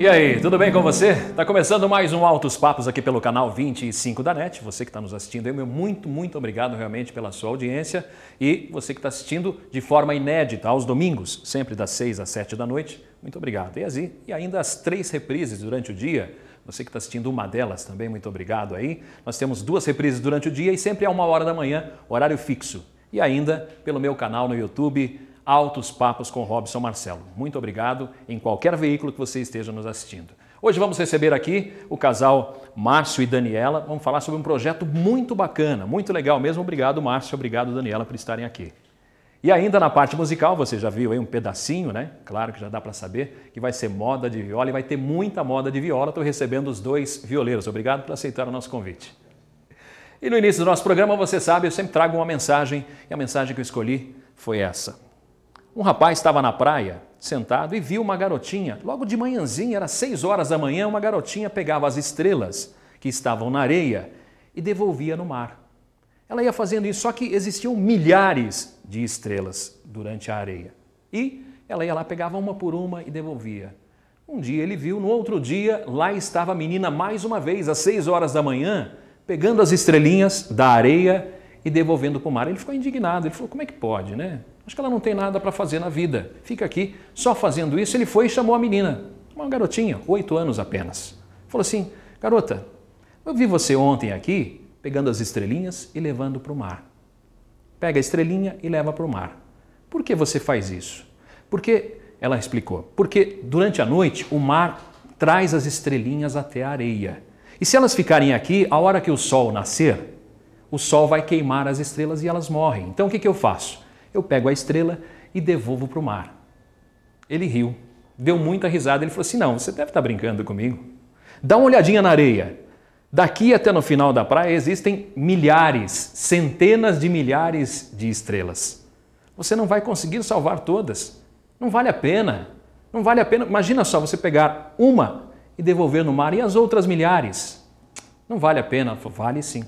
E aí, tudo bem com você? Tá começando mais um Altos Papos aqui pelo canal 25 da NET. Você que está nos assistindo, eu muito obrigado realmente pela sua audiência. E você que está assistindo de forma inédita aos domingos, sempre das 6 às 7 da noite, muito obrigado. E ainda as 3 reprises durante o dia. Você que está assistindo uma delas também, muito obrigado aí. Nós temos 2 reprises durante o dia e sempre a 1h da manhã, horário fixo. E ainda pelo meu canal no YouTube, Altos Papos com Robson Marcelo. Muito obrigado em qualquer veículo que você esteja nos assistindo. Hoje vamos receber aqui o casal Márcio e Daniela. Vamos falar sobre um projeto muito bacana, muito legal mesmo. Obrigado, Márcio. Obrigado, Daniela, por estarem aqui. E ainda na parte musical, você já viu aí um pedacinho, né? Claro que já dá para saber que vai ser moda de viola e vai ter muita moda de viola. Estou recebendo os 2 violeiros. Obrigado por aceitar o nosso convite. E no início do nosso programa, você sabe, eu sempre trago uma mensagem e a mensagem que eu escolhi foi essa. Um rapaz estava na praia, sentado, e viu uma garotinha. Logo de manhãzinha, era 6 horas da manhã, uma garotinha pegava as estrelas que estavam na areia e devolvia no mar. Ela ia fazendo isso, só que existiam milhares de estrelas durante a areia. E ela ia lá, pegava uma por uma e devolvia. Um dia ele viu, no outro dia, lá estava a menina mais uma vez, às 6 horas da manhã, pegando as estrelinhas da areia e devolvendo para o mar. Ele ficou indignado, ele falou, como é que pode, né? Acho que ela não tem nada para fazer na vida. Fica aqui só fazendo isso. Ele foi e chamou a menina, uma garotinha, 8 anos apenas. Falou assim, garota, eu vi você ontem aqui pegando as estrelinhas e levando para o mar. Pega a estrelinha e leva para o mar. Por que você faz isso? Porque, ela explicou, porque durante a noite o mar traz as estrelinhas até a areia. E se elas ficarem aqui, a hora que o sol nascer, o sol vai queimar as estrelas e elas morrem. Então o que eu faço? Eu pego a estrela e devolvo para o mar. Ele riu, deu muita risada. Ele falou assim, não, você deve estar brincando comigo. Dá uma olhadinha na areia. Daqui até no final da praia existem milhares, centenas de milhares de estrelas. Você não vai conseguir salvar todas. Não vale a pena. Não vale a pena. Imagina só você pegar uma e devolver no mar e as outras milhares. Não vale a pena. Vale sim.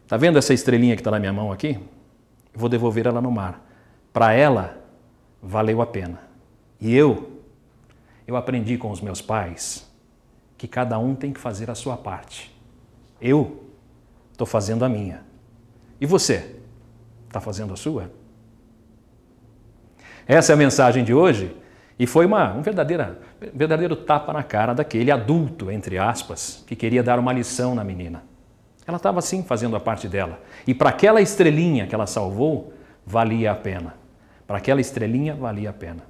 Está vendo essa estrelinha que está na minha mão aqui? Eu vou devolver ela no mar. Para ela, valeu a pena. E eu aprendi com os meus pais que cada um tem que fazer a sua parte. Eu estou fazendo a minha. E você? Está fazendo a sua? Essa é a mensagem de hoje e foi um verdadeiro tapa na cara daquele adulto, entre aspas, que queria dar uma lição na menina. Ela estava sim fazendo a parte dela. E para aquela estrelinha que ela salvou, valia a pena. Para aquela estrelinha, valia a pena.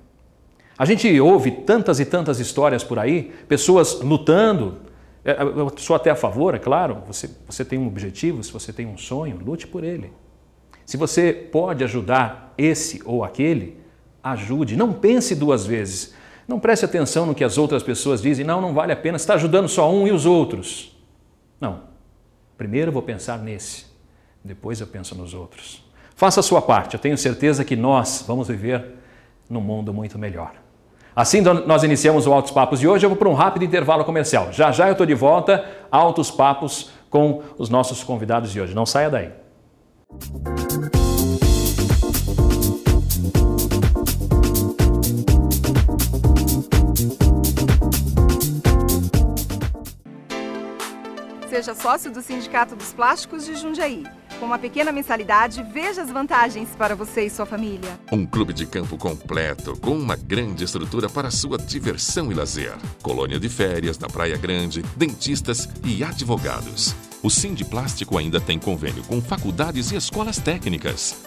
A gente ouve tantas e tantas histórias por aí, pessoas lutando. Eu sou até a favor, é claro. Você tem um objetivo, se você tem um sonho, lute por ele. Se você pode ajudar esse ou aquele, ajude. Não pense 2 vezes. Não preste atenção no que as outras pessoas dizem. Não vale a pena. Você está ajudando só um e os outros. Não. Primeiro eu vou pensar nesse, depois eu penso nos outros. Faça a sua parte, eu tenho certeza que nós vamos viver num mundo muito melhor. Assim nós iniciamos o Altos Papos de hoje, eu vou para um rápido intervalo comercial. Já eu estou de volta, Altos Papos com os nossos convidados de hoje. Não saia daí. Seja sócio do Sindicato dos Plásticos de Jundiaí. Com uma pequena mensalidade, veja as vantagens para você e sua família. Um clube de campo completo, com uma grande estrutura para sua diversão e lazer. Colônia de férias na Praia Grande, dentistas e advogados. O Sindiplástico ainda tem convênio com faculdades e escolas técnicas.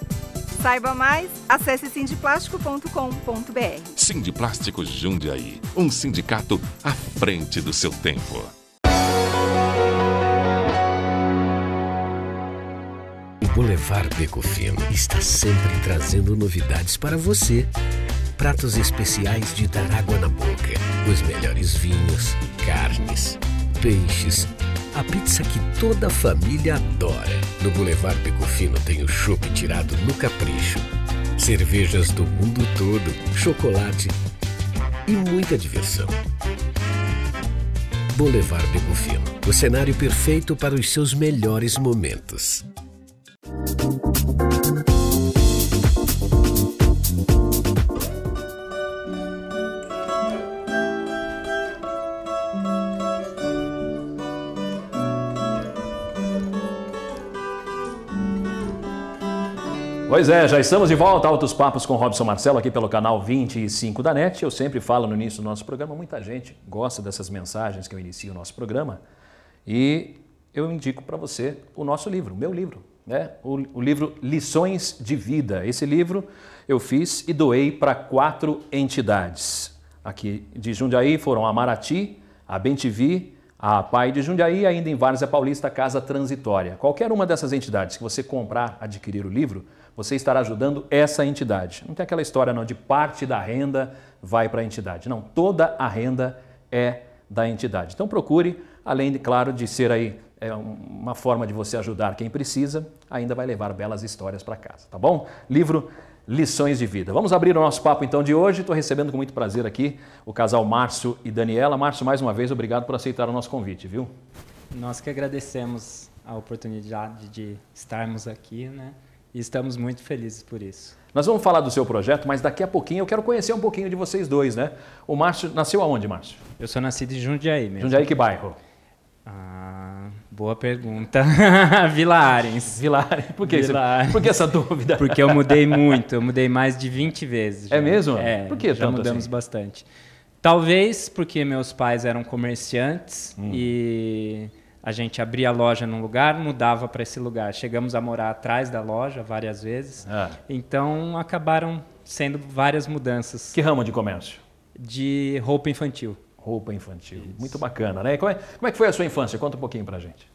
Saiba mais, acesse sindiplástico.com.br. Sindiplástico Jundiaí, um sindicato à frente do seu tempo. O Boulevard Beco Fino está sempre trazendo novidades para você. Pratos especiais de dar água na boca, os melhores vinhos, carnes, peixes, a pizza que toda a família adora. No Boulevard Beco Fino tem o chopp tirado no capricho, cervejas do mundo todo, chocolate e muita diversão. Boulevard Beco Fino, o cenário perfeito para os seus melhores momentos. Pois é, já estamos de volta, Altos Papos com Robson Marcelo, aqui pelo canal 25 da NET. Eu sempre falo no início do nosso programa, muita gente gosta dessas mensagens que eu inicio o nosso programa. E eu indico para você o nosso livro, o meu livro, né? O livro Lições de Vida. Esse livro eu fiz e doei para 4 entidades. Aqui de Jundiaí foram a Marati, a Bem-TV, a Pai de Jundiaí e ainda em Várzea Paulista, Casa Transitória. Qualquer uma dessas entidades que você comprar, adquirir o livro, você estará ajudando essa entidade. Não tem aquela história não de parte da renda vai para a entidade. Não, toda a renda é da entidade. Então procure, além de, claro, de ser aí uma forma de você ajudar quem precisa, ainda vai levar belas histórias para casa, tá bom? Livro Lições de Vida. Vamos abrir o nosso papo então de hoje. Estou recebendo com muito prazer aqui o casal Márcio e Daniela. Márcio, mais uma vez, obrigado por aceitar o nosso convite, viu? Nós que agradecemos a oportunidade de estarmos aqui, né? E estamos muito felizes por isso. Nós vamos falar do seu projeto, mas daqui a pouquinho eu quero conhecer um pouquinho de vocês dois, né? O Márcio nasceu aonde, Márcio? Eu sou nascido em Jundiaí mesmo. Jundiaí, que bairro? Boa pergunta. Vila Arens. Vila Arens. Por que Por que essa dúvida? Porque eu mudei muito, eu mudei mais de 20 vezes. Já. É mesmo? É, por que já tanto mudamos assim? Bastante. Talvez porque meus pais eram comerciantes e a gente abria a loja num lugar, mudava para esse lugar. Chegamos a morar atrás da loja várias vezes. Então acabaram sendo várias mudanças. Que ramo de comércio? De roupa infantil. Roupa infantil. Isso. Muito bacana, né? Como é que foi a sua infância? Conta um pouquinho pra gente.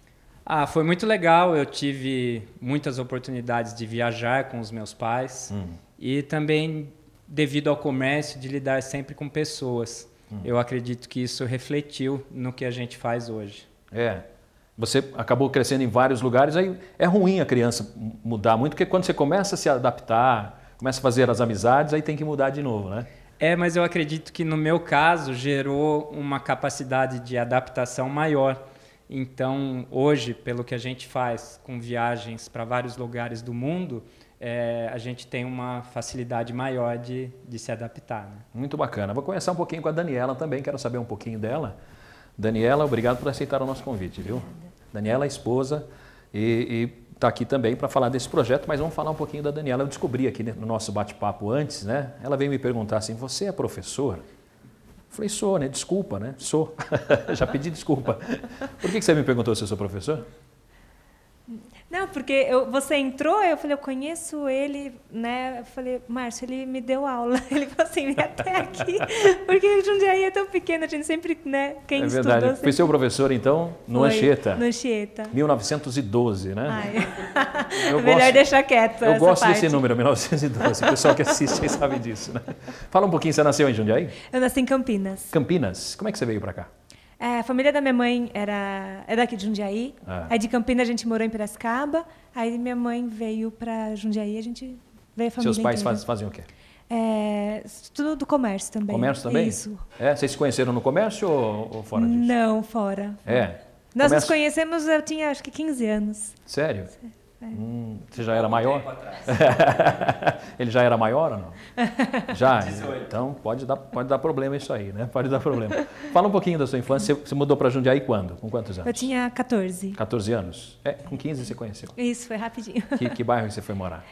Foi muito legal. Eu tive muitas oportunidades de viajar com os meus pais e também, devido ao comércio, de lidar sempre com pessoas. Eu acredito que isso refletiu no que a gente faz hoje. Você acabou crescendo em vários lugares, aí é ruim a criança mudar muito, porque quando você começa a se adaptar, começa a fazer as amizades, aí tem que mudar de novo, né? Mas eu acredito que no meu caso gerou uma capacidade de adaptação maior. Então, hoje, pelo que a gente faz com viagens para vários lugares do mundo, a gente tem uma facilidade maior de se adaptar. Né? Muito bacana. Vou conversar um pouquinho com a Daniela também, quero saber um pouquinho dela. Daniela, obrigado por aceitar o nosso convite, viu? Daniela é esposa e está aqui também para falar desse projeto, mas vamos falar um pouquinho da Daniela. Eu descobri aqui no nosso bate-papo antes, né? Ela veio me perguntar assim, você é professor? Eu falei, sou, né? Desculpa, né? Sou. Já pedi desculpa. Por que você me perguntou se eu sou professor? Não, porque você entrou, eu falei, eu conheço ele, né? Eu falei, Márcio, ele me deu aula. Ele falou assim, vem até aqui, porque Jundiaí é tão pequeno, a gente sempre, né? Quem estudou... É verdade. Foi seu professor, então, no Anchieta. No Anchieta. 1912, né? Melhor deixar quieto Eu gosto desse número, 1912. O pessoal que assiste aí sabe disso, né? Fala um pouquinho, você nasceu em Jundiaí? Eu nasci em Campinas. Campinas? Como é que você veio para cá? A família da minha mãe é daqui de Jundiaí. Aí de Campinas a gente morou em Piracicaba. Aí minha mãe veio para Jundiaí, a gente veio a família. Seus pais fazem o quê? Tudo do comércio também. Comércio também? Isso. Vocês se conheceram no comércio ou fora disso? Não, fora. Nós nos conhecemos, eu tinha acho que 15 anos. Sério? Você já era maior? Ele já era maior ou não? Já? 18. Então pode dar problema isso aí, né? Pode dar problema. Fala um pouquinho da sua infância. Você mudou para Jundiaí quando? Com quantos anos? Eu tinha 14. 14 anos? Com 15 você conheceu? Isso, foi rapidinho. Que bairro você foi morar?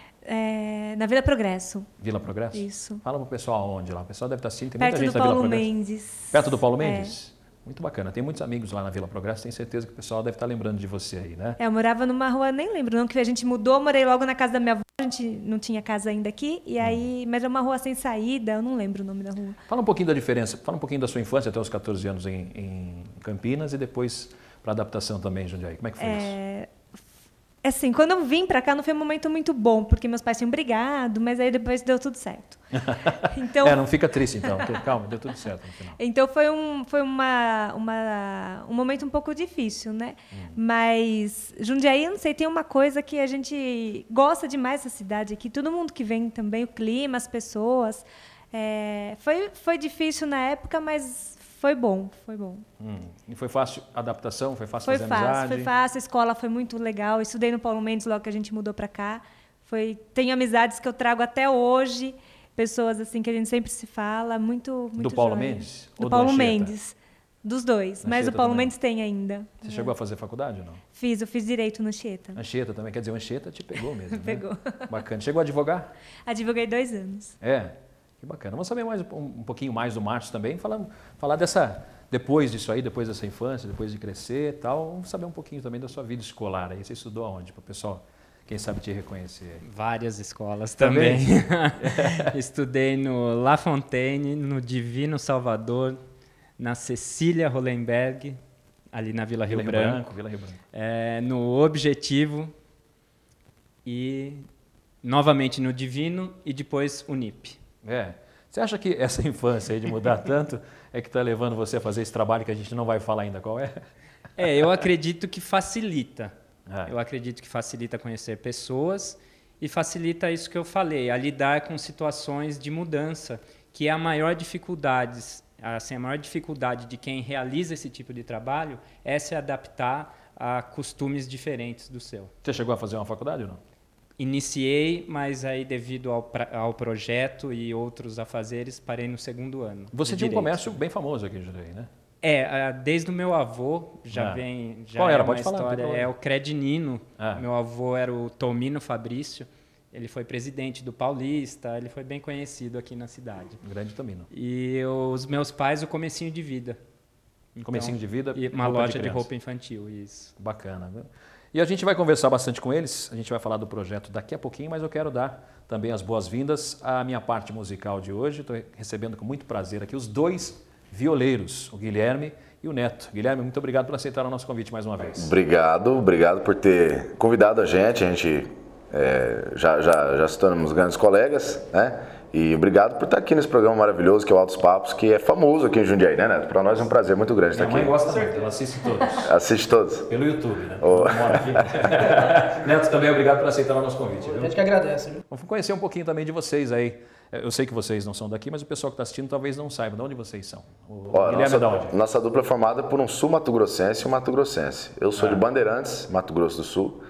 Na Vila Progresso. Vila Progresso? Isso. Fala pro pessoal onde lá. O pessoal deve estar assistindo. Tem muita gente da Vila Progresso. Perto do Paulo Mendes. Perto do Paulo Mendes? Muito bacana. Tem muitos amigos lá na Vila Progresso, tenho certeza que o pessoal deve estar lembrando de você aí, né? Eu morava numa rua, nem lembro, não, que a gente mudou, morei logo na casa da minha avó, a gente não tinha casa ainda aqui, e aí, mas é uma rua sem saída, eu não lembro o nome da rua. Fala um pouquinho da diferença, fala um pouquinho da sua infância até os 14 anos em Campinas e depois para adaptação também em Jundiaí. Como é que foi isso? Assim, quando eu vim para cá não foi um momento muito bom, porque meus pais tinham brigado, mas aí depois deu tudo certo. Então, não fica triste então, calma, deu tudo certo no final. Então foi um momento um pouco difícil, né? Mas Jundiaí, não sei, tem uma coisa que a gente gosta demais dessa cidade aqui, todo mundo que vem também, o clima, as pessoas. Foi difícil na época, mas foi bom, foi bom. E foi fácil a adaptação? Foi fácil fazer amizade? Foi fácil, a escola foi muito legal. Estudei no Paulo Mendes logo que a gente mudou para cá. Tenho amizades que eu trago até hoje, pessoas assim que a gente sempre se fala, muito do Paulo Mendes? Do Paulo Mendes. Dos dois, mas o Paulo Mendes tem ainda. Você chegou a fazer faculdade ou não? Eu fiz Direito no Anchieta. Anchieta também, quer dizer, o Anchieta te pegou mesmo, né? Pegou. Bacana. Chegou a advogar? Advoguei 2 anos. Que bacana. Vamos saber mais um pouquinho mais do Márcio também, falar depois disso aí, depois dessa infância, depois de crescer e tal, vamos saber um pouquinho também da sua vida escolar aí. Você estudou aonde, para o pessoal, quem sabe, te reconhecer? Várias escolas também. Estudei no La Fontaine, no Divino Salvador, na Cecília Hollenberg, ali na Vila Rio Branco. Vila Rio Branco. No Objetivo e novamente no Divino e depois Unip. Você acha que essa infância aí de mudar tanto é que está levando você a fazer esse trabalho que a gente não vai falar ainda qual é? Eu acredito que facilita. Eu acredito que facilita conhecer pessoas e facilita isso que eu falei, a lidar com situações de mudança, que é a maior dificuldade. Assim, a maior dificuldade de quem realiza esse tipo de trabalho é se adaptar a costumes diferentes do seu. Você chegou a fazer uma faculdade ou não? Iniciei, mas aí devido ao projeto e outros afazeres, parei no 2º ano. Você tinha um comércio bem famoso aqui em Jundiaí, né? Desde o meu avô já vem... Qual era? Uma Pode falar. História, é o Credinino. Meu avô era o Tomino Fabrício. Ele foi presidente do Paulista, ele foi bem conhecido aqui na cidade. Grande Tomino. E os meus pais, o Comecinho de Vida. Comecinho de Vida? E uma loja de roupa infantil, isso. Bacana, viu? E a gente vai conversar bastante com eles, a gente vai falar do projeto daqui a pouquinho, mas eu quero dar também as boas-vindas à minha parte musical de hoje. Estou recebendo com muito prazer aqui os 2 violeiros, o Guilherme e o Neto. Guilherme, muito obrigado por aceitar o nosso convite mais uma vez. Obrigado por ter convidado a gente já se tornamos grandes colegas, né? E obrigado por estar aqui nesse programa maravilhoso que é o Altos Papos, que é famoso aqui em Jundiaí, né, Neto? Para nós é um prazer muito grande estar aqui. Minha mãe gosta muito, ela assiste todos. Assiste todos? Pelo YouTube, né? Mora aqui. Neto, também obrigado por aceitar o nosso convite. A gente que agradece. Viu? Vamos conhecer um pouquinho também de vocês aí. Eu sei que vocês não são daqui, mas o pessoal que está assistindo talvez não saiba de onde vocês são. Guilherme é de onde? Nossa dupla é formada por um sul-mato-grossense e um mato-grossense. Eu sou de Bandeirantes, Mato Grosso do Sul.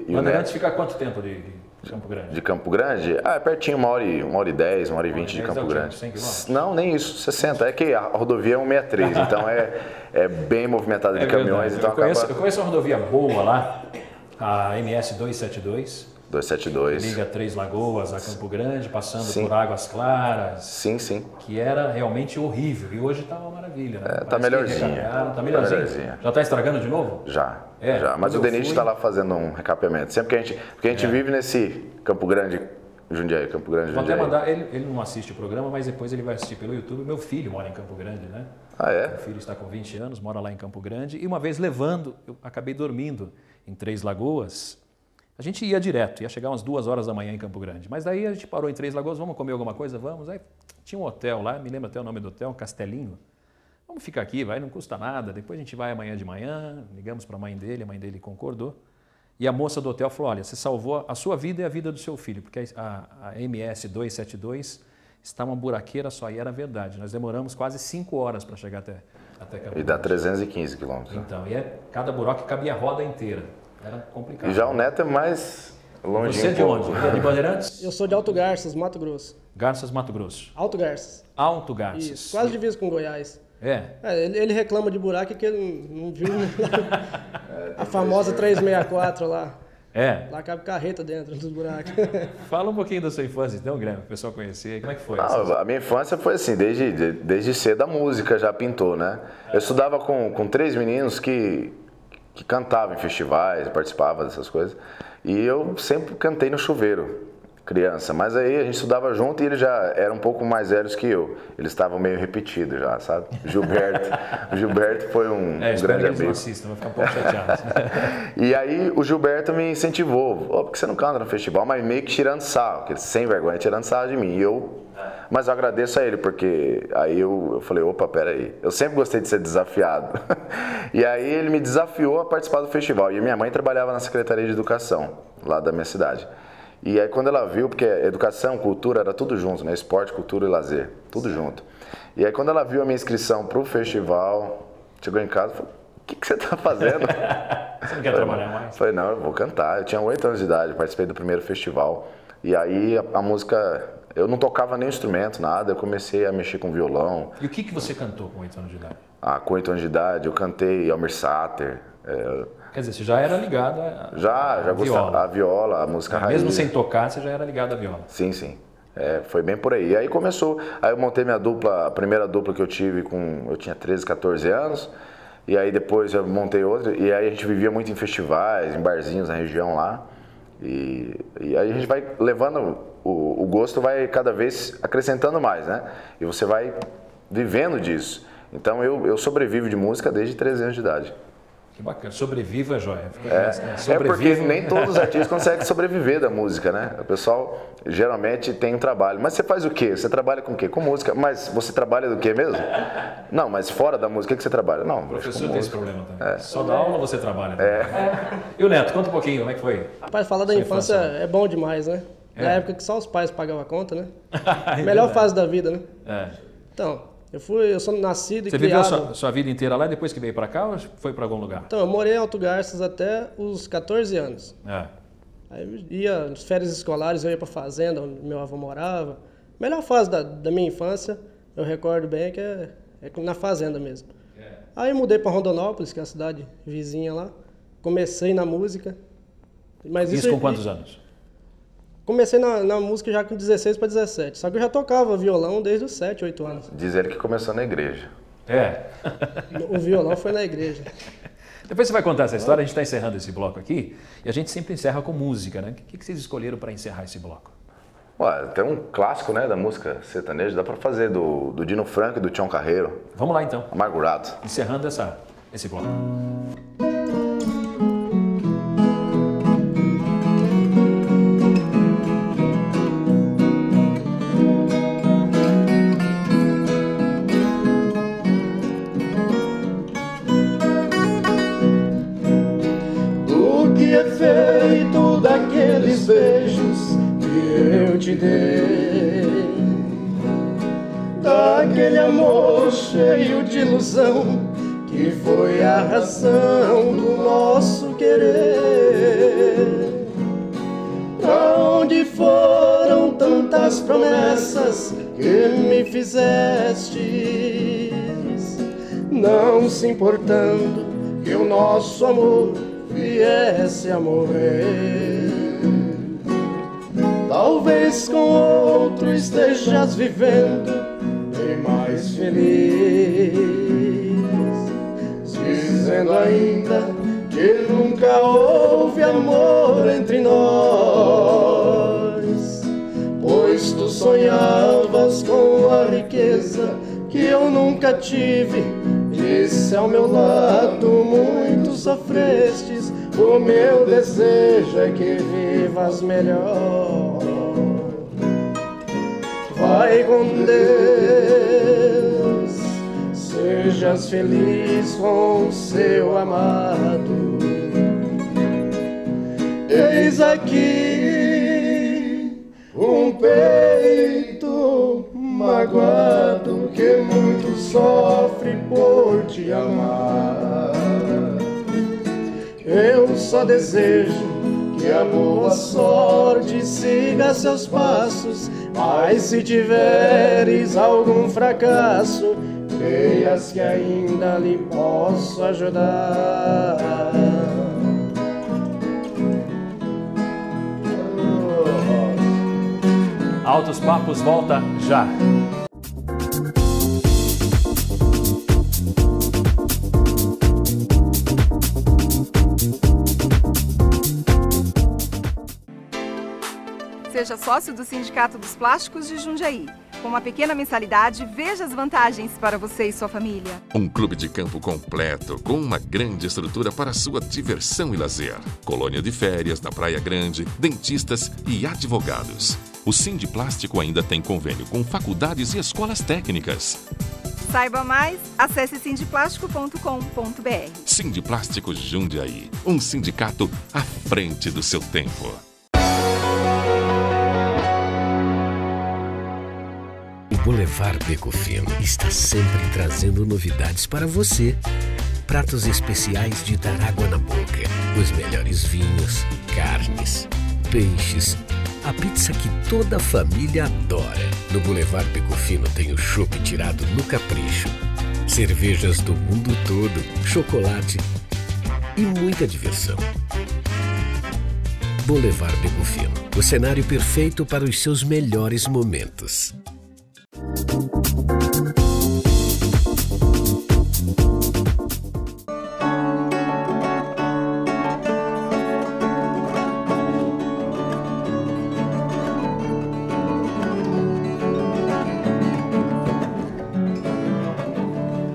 Bandeirantes fica há quanto tempo de Campo Grande? De Campo Grande? É pertinho, 1h10, 1h20 de Campo Grande. 100 km? Não, nem isso, 60. É que a rodovia é 163, então é bem movimentada de caminhões. Então eu conheço uma rodovia boa lá, a MS 272. 272. Liga Três Lagoas a Campo Grande, passando por Águas Claras. Sim. Que era realmente horrível. E hoje está uma maravilha, né? Tá melhorzinha. Tá melhorzinho. Já está estragando de novo? Já. Mas o Denit está lá fazendo um recapeamento. Sempre que porque a gente vive nesse Campo Grande, Jundiaí, Campo Grande, Vou Jundiaí. até mandar, ele não assiste o programa, mas depois ele vai assistir pelo YouTube. Meu filho mora em Campo Grande, né? Meu filho está com 20 anos, mora lá em Campo Grande. E uma vez levando, eu acabei dormindo em Três Lagoas. A gente ia direto, ia chegar umas 2 horas da manhã em Campo Grande. Mas daí a gente parou em Três Lagoas, vamos comer alguma coisa? Vamos. Aí tinha um hotel lá, me lembro até o nome do hotel, Castelinho. Vamos ficar aqui, não custa nada. Depois a gente vai amanhã de manhã, ligamos para a mãe dele concordou. E a moça do hotel falou, olha, você salvou a sua vida e a vida do seu filho, porque a MS 272 está uma buraqueira só, e era verdade. Nós demoramos quase 5 horas para chegar até Campo Grande. E dá 315 quilômetros. Então, cada buraco cabia a roda inteira. Era complicado. E já o Neto é mais longe. Você é de onde? É de Bandeirantes? Eu sou de Alto Garças, Mato Grosso. Garças, Mato Grosso. Alto Garças. Alto Garças. Isso, quase divisa com Goiás. Ele reclama de buraco que ele não viu a famosa 364 lá. Lá cabe carreta dentro dos buracos. Fala um pouquinho da sua infância então, Guilherme, para o pessoal conhecer. Como é que foi? A minha infância foi assim, desde cedo a música já pintou, né? Eu estudava com 3 meninos que cantavam em festivais, participavam dessas coisas. E eu sempre cantei no chuveiro, criança. Mas aí a gente estudava junto e eles já eram um pouco mais velhos que eu. Eles estavam meio repetidos já, sabe? O Gilberto foi um grande amigo. Não assistam, vai ficar um pouco chateado. E aí o Gilberto me incentivou. Por que você não canta no festival? Mas meio que tirando sarro, sem vergonha, tirando sarro de mim. Mas eu agradeço a ele, porque aí eu falei, opa, peraí. Eu sempre gostei de ser desafiado. E aí ele me desafiou a participar do festival. E minha mãe trabalhava na Secretaria de Educação, lá da minha cidade. E aí quando ela viu, porque educação, cultura, era tudo junto, né? Esporte, cultura e lazer, tudo junto. E aí quando ela viu a minha inscrição pro festival, chegou em casa e falou, o que você tá fazendo? Você não quer trabalhar mais? Falei, não, eu vou cantar. Eu tinha 8 anos de idade, participei do primeiro festival. E aí a música Eu não tocava nem instrumento, nada. Eu comecei a mexer com violão. E o que você cantou com 8 anos de idade? Com 8 anos de idade eu cantei Almir Sater. Quer dizer, você já era ligado à Já gostava. A viola, a música raiz. Mesmo sem tocar, você já era ligado à viola? Sim, sim. Foi bem por aí. E aí começou. Aí eu montei minha dupla, a primeira dupla que eu tive eu tinha 13, 14 anos. E aí depois eu montei outra. E aí a gente vivia muito em festivais, em barzinhos na região lá. E aí a gente vai levando, o gosto vai cada vez acrescentando mais, né? E você vai vivendo disso. Então eu sobrevivo de música desde 13 anos de idade. Que bacana. Sobreviva, joia. Porque nem todos os artistas conseguem sobreviver da música, né? O pessoal geralmente tem um trabalho. Mas você faz o quê? Você trabalha com o quê? Com música. Mas você trabalha do quê mesmo? Não, mas fora da música, o que você trabalha? Não, o professor tem esse problema também. Só da aula você trabalha. E o Neto, conta um pouquinho, como é que foi? Rapaz, falar da infância é bom demais, né? Na época que só os pais pagavam a conta, né? Melhor fase da vida, né? Então... Eu sou nascido e criado... Você viveu sua vida inteira lá e depois que veio para cá ou foi para algum lugar? Então, eu morei em Alto Garças até os 14 anos. Aí ia nas férias escolares, eu ia para fazenda, onde meu avô morava. A melhor fase da minha infância, eu recordo bem, que é na fazenda mesmo. Aí eu mudei para Rondonópolis, que é a cidade vizinha lá. Comecei na música. Mas isso com quantos anos? Comecei na música já com 16 para 17, só que eu já tocava violão desde os 7, 8 anos. Diz ele que começou na igreja. O violão foi na igreja. Depois você vai contar essa história, a gente está encerrando esse bloco aqui, e a gente sempre encerra com música, né? O que vocês escolheram para encerrar esse bloco? Tem um clássico, né, da música sertaneja, dá para fazer do Dino Franco e do Tião Carreiro. Vamos lá então. Amargurado. Encerrando esse bloco. Daqueles beijos que eu te dei, daquele amor cheio de ilusão que foi a razão do nosso querer. Pra onde foram tantas promessas que me fizestes, não se importando que o nosso amor viesse a morrer. Talvez com outro estejas vivendo bem mais feliz, dizendo ainda que nunca houve amor entre nós, pois tu sonhavas com a riqueza que eu nunca tive. E se ao meu lado muito sofrestes, o meu desejo é que vivas melhor. Vai com Deus, sejas feliz com seu amado. Eis aqui um peito magoado que muito sofre por te amar. Eu só desejo que a boa sorte siga seus passos, mas se tiveres algum fracasso, creias que ainda lhe posso ajudar. Altos Papos volta já. Seja sócio do Sindicato dos Plásticos de Jundiaí. Com uma pequena mensalidade, veja as vantagens para você e sua família. Um clube de campo completo, com uma grande estrutura para sua diversão e lazer. Colônia de férias na Praia Grande, dentistas e advogados. O Sindiplástico ainda tem convênio com faculdades e escolas técnicas. Saiba mais, acesse sindiplástico.com.br. Sindiplástico Jundiaí, um sindicato à frente do seu tempo. O Boulevard Beco Fino está sempre trazendo novidades para você. Pratos especiais de dar água na boca. Os melhores vinhos, carnes, peixes, A pizza que toda a família adora. No Boulevard Beco Fino tem o chopp tirado no capricho. Cervejas do mundo todo, chocolate e muita diversão. Boulevard Beco Fino, o cenário perfeito para os seus melhores momentos.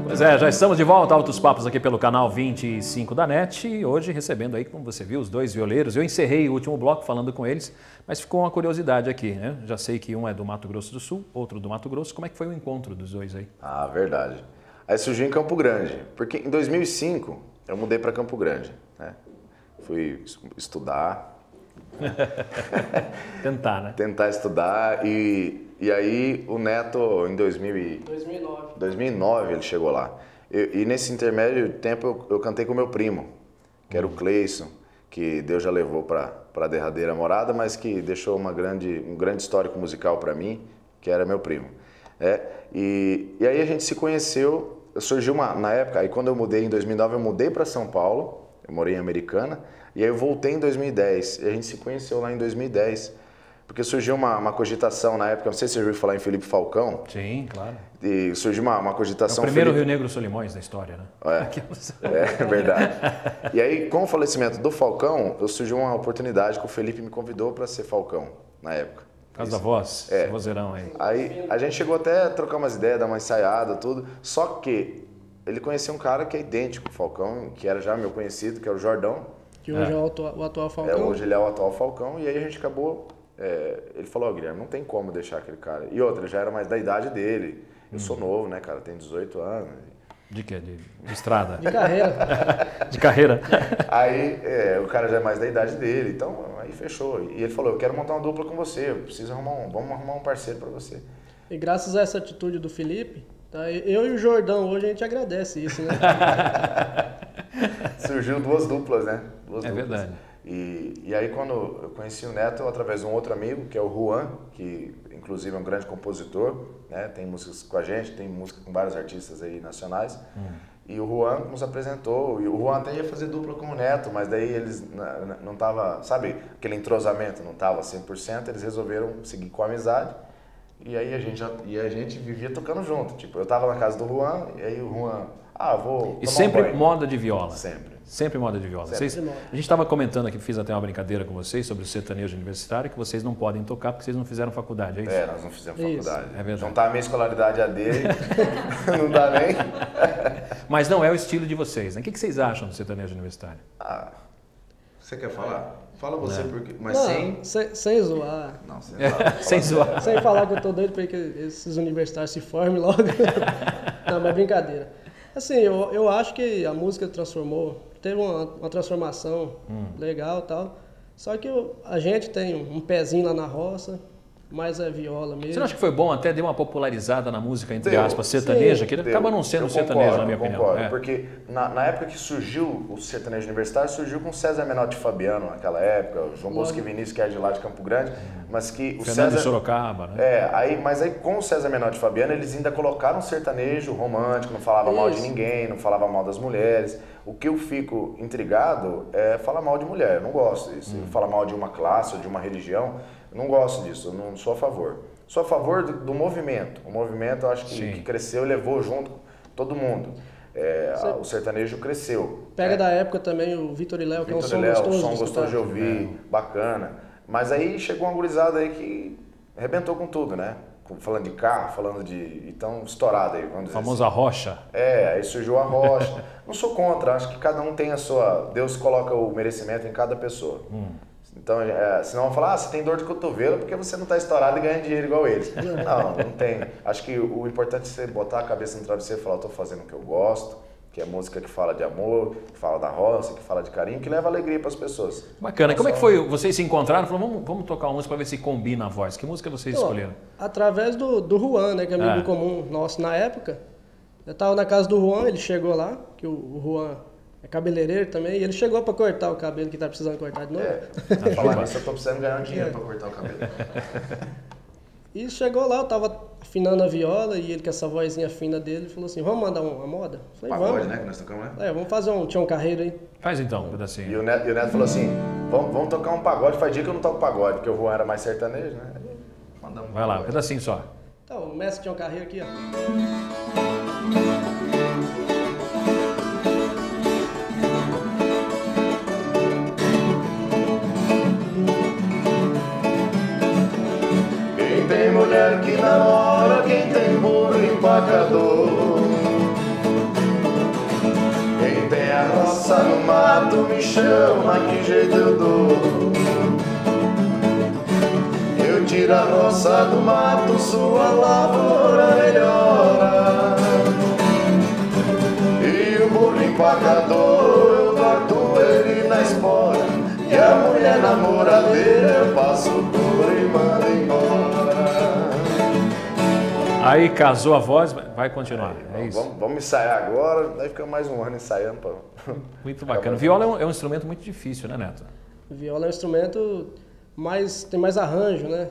Pois é, já estamos de volta, Altos Papos aqui pelo canal 25 da NET e hoje recebendo aí, como você viu, os dois violeiros. Eu encerrei o último bloco falando com eles, mas ficou uma curiosidade aqui, né? Já sei que um é do Mato Grosso do Sul, outro do Mato Grosso. Como é que foi o encontro dos dois aí? Ah, verdade. Aí surgiu em Campo Grande, porque em 2005 eu mudei para Campo Grande, né? Fui estudar. Tentar, né? Tentar estudar e aí o Neto em 2009 ele chegou lá. E nesse intermédio tempo eu cantei com meu primo, que era o Cleison, que Deus já levou para a derradeira morada, mas que deixou um grande histórico musical para mim, que era meu primo. E aí a gente se conheceu, surgiu na época, aí quando eu mudei em 2009 eu mudei para São Paulo, eu morei em Americana, e aí eu voltei em 2010, e a gente se conheceu lá em 2010. Porque surgiu uma cogitação na época, não sei se você ouviu falar em Felipe Falcão. Sim, claro. E surgiu uma cogitação... É o primeiro Rio Negro Solimões da história, né? É verdade. E aí, com o falecimento do Falcão, surgiu uma oportunidade que o Felipe me convidou para ser Falcão, na época. Por causa da voz, esse vozeirão aí. Aí a gente chegou até a trocar umas ideias, dar uma ensaiada, tudo. Só que ele conhecia um cara que é idêntico ao Falcão, que era já meu conhecido, que é o Jordão. Que hoje é o atual Falcão. Hoje ele é o atual Falcão, e aí a gente acabou... ele falou, Guilherme, não tem como deixar aquele cara. E outra, ele já era mais da idade dele. Eu sou novo, né, cara? Tenho 18 anos. De quê? De estrada? De carreira. De carreira. Aí o cara já é mais da idade dele, então aí fechou. E ele falou, eu quero montar uma dupla com você, eu preciso vamos arrumar um parceiro para você. E graças a essa atitude do Felipe, tá, eu e o Jordão hoje a gente agradece isso, né? Surgiu duas duplas, né? Duas duplas. Verdade. E aí quando eu conheci o Neto através de um outro amigo, que é o Juan, que inclusive é um grande compositor, né? Tem músicas com a gente, tem música com vários artistas aí nacionais. E o Juan nos apresentou, e o Juan até ia fazer dupla com o Neto, mas daí eles não tava, sabe, aquele entrosamento não tava 100%, eles resolveram seguir com a amizade. E aí a gente vivia tocando junto, tipo, eu tava na casa do Juan, e aí o Juan, vou E sempre moda de viola? Sempre moda de viola. A gente estava comentando aqui, fiz até uma brincadeira com vocês sobre o sertanejo universitário, que vocês não podem tocar porque vocês não fizeram faculdade, é isso? Nós não fizemos faculdade. É verdade. Juntar a minha escolaridade a dele, não dá nem. Mas não é o estilo de vocês, né? O que vocês acham do sertanejo universitário? Você quer falar? Fala você, porque... Mas não, sem zoar. Não, sem zoar. Sem zoar. Sem falar que eu tô doido para que esses universitários se formem logo. Não, mas brincadeira. Assim, eu acho que a música transformou, teve uma transformação legal e tal. Só que a gente tem um pezinho lá na roça, mas é viola mesmo. Você não acha que foi bom até dar uma popularizada na música, entre aspas, sertaneja? Que ele acaba não sendo sertanejo, na minha opinião. Concordo, porque na época que surgiu o sertanejo universitário, surgiu com César Menotti e Fabiano naquela época, o João Bosco e Vinícius, que é de lá de Campo Grande, mas que o Fernando César... de Sorocaba, né? Mas aí com o César Menotti e Fabiano, eles ainda colocaram um sertanejo romântico, não falava mal de ninguém, não falava mal das mulheres. O que eu fico intrigado é falar mal de mulher, eu não gosto disso. Falar mal de uma classe ou de uma religião, eu não gosto disso, eu não sou a favor. Sou a favor do movimento. O movimento, eu acho que cresceu e levou junto todo mundo. O sertanejo cresceu. Pega da época também o Vitor e Léo, que é um som gostoso. som gostoso de ouvir, bacana. Mas aí chegou uma gurizada aí que arrebentou com tudo, né? Falando de carro, falando de... Então, estourado aí, vamos dizer famosa assim. rocha. Aí surgiu a rocha. Não sou contra, acho que cada um tem a sua... Deus coloca o merecimento em cada pessoa. Então, senão vão falar, você tem dor de cotovelo porque você não está estourado e ganha dinheiro igual eles. Não tem. Acho que o importante é você botar a cabeça no travesseiro e falar, eu estou fazendo o que eu gosto, que é música que fala de amor, que fala da roça, que fala de carinho, que leva alegria para as pessoas. Bacana. Como é que foi? Vocês se encontraram e falaram, vamos tocar uma música para ver se combina a voz. Que música vocês escolheram? Através do Juan, né, que é amigo comum nosso na época. Eu estava na casa do Juan, ele chegou lá, que o Juan cabeleireiro também, e ele chegou para cortar o cabelo que tá precisando cortar de novo. Falar nisso, eu tô precisando ganhar um dinheiro para cortar o cabelo. E chegou lá, eu tava afinando a viola e ele com essa vozinha fina dele falou assim, vamos mandar uma moda? Eu falei, pagode, vamos. né, que nós tocamos, né? Vamos fazer um Tião Carreiro aí. Faz então, um pedacinho. E o Neto falou assim, vamos tocar um pagode, faz dia que eu não toco pagode, porque o Juan era mais sertanejo, né? Mandamos Vai lá, um pedacinho só. Então, o mestre Tião Carreiro aqui, ó. Quem tem mulher que namora, quem tem burro empacador, quem tem a roça no mato me chama, que jeito eu dou. Eu tiro a roça do mato, sua lavoura melhora. E o burro empacador, eu corto ele na espora. E a mulher namoradeira, eu passo por e mando embora. Aí casou a voz, vai continuar. É isso. Vamos ensaiar agora, daí fica mais um ano ensaiando. Muito bacana. Viola é um instrumento muito difícil, né, Neto? Viola é um instrumento tem mais arranjo, né?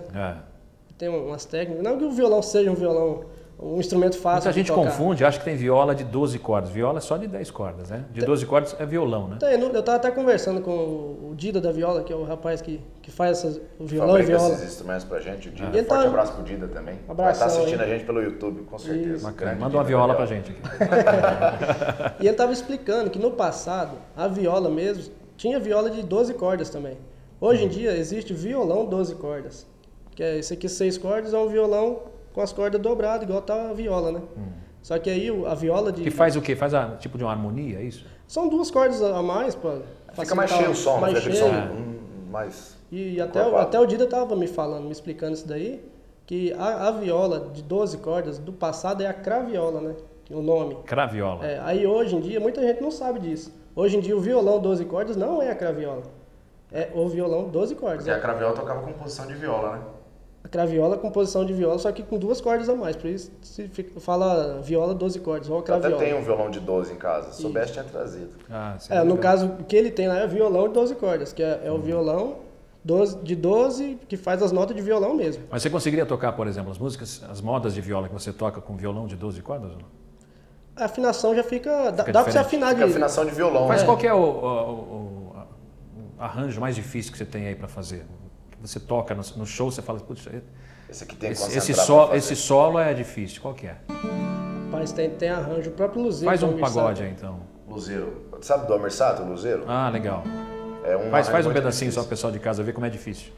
Tem umas técnicas. Não que o violão seja um instrumento fácil. Muita gente confunde, acha que tem viola de 12 cordas. Viola é só de 10 cordas, né? De 12 cordas é violão, né? Eu estava até conversando com o Dida da viola, que é o rapaz que faz o violão e viola. Esses instrumentos pra gente, o Dida. Forte abraço pro Dida também. Vai estar assistindo a gente pelo YouTube, com certeza. Bacana. Manda uma viola pra gente aqui. E ele estava explicando que no passado, a viola mesmo, tinha viola de 12 cordas também. Hoje em dia existe violão 12 cordas. Que é esse aqui 6 cordas, é um violão com as cordas dobradas, igual tá a viola, né? Só que aí a viola de... Que faz o quê? Faz tipo de uma harmonia, é isso? São 2 cordas a mais para fica mais cheio o som, mais cheio. Mais... E até o Dida tava me explicando isso daí, que a viola de 12 cordas do passado é a craviola, né? O nome. Craviola. Aí hoje em dia, muita gente não sabe disso. Hoje em dia o violão 12 cordas não é a craviola. É o violão 12 cordas. Porque a craviola tocava com posição de viola, né? A craviola com posição de viola, só que com 2 cordas a mais. Por isso se fala viola 12 cordas, ou a craviola. Até tem um violão de 12 em casa. Se soubesse, tinha trazido. No caso, o que ele tem lá é violão de 12 cordas, que é o violão de 12 que faz as notas de violão mesmo. Mas você conseguiria tocar, por exemplo, as músicas, as modas de viola que você toca com violão de 12 cordas ou não? A afinação já fica dá para você afinar fica afinação de violão. Mas qual que é o arranjo mais difícil que você tem aí para fazer? Você toca no show, você fala, putz, esse aqui tem esse solo é difícil, qual que é? Rapaz, tem arranjo, o próprio Luzeiro. Faz um pagode aí então. Luzeiro. Sabe do Amersato, Luzeiro? Ah, legal. Faz um pedacinho só pro pessoal de casa ver como é difícil.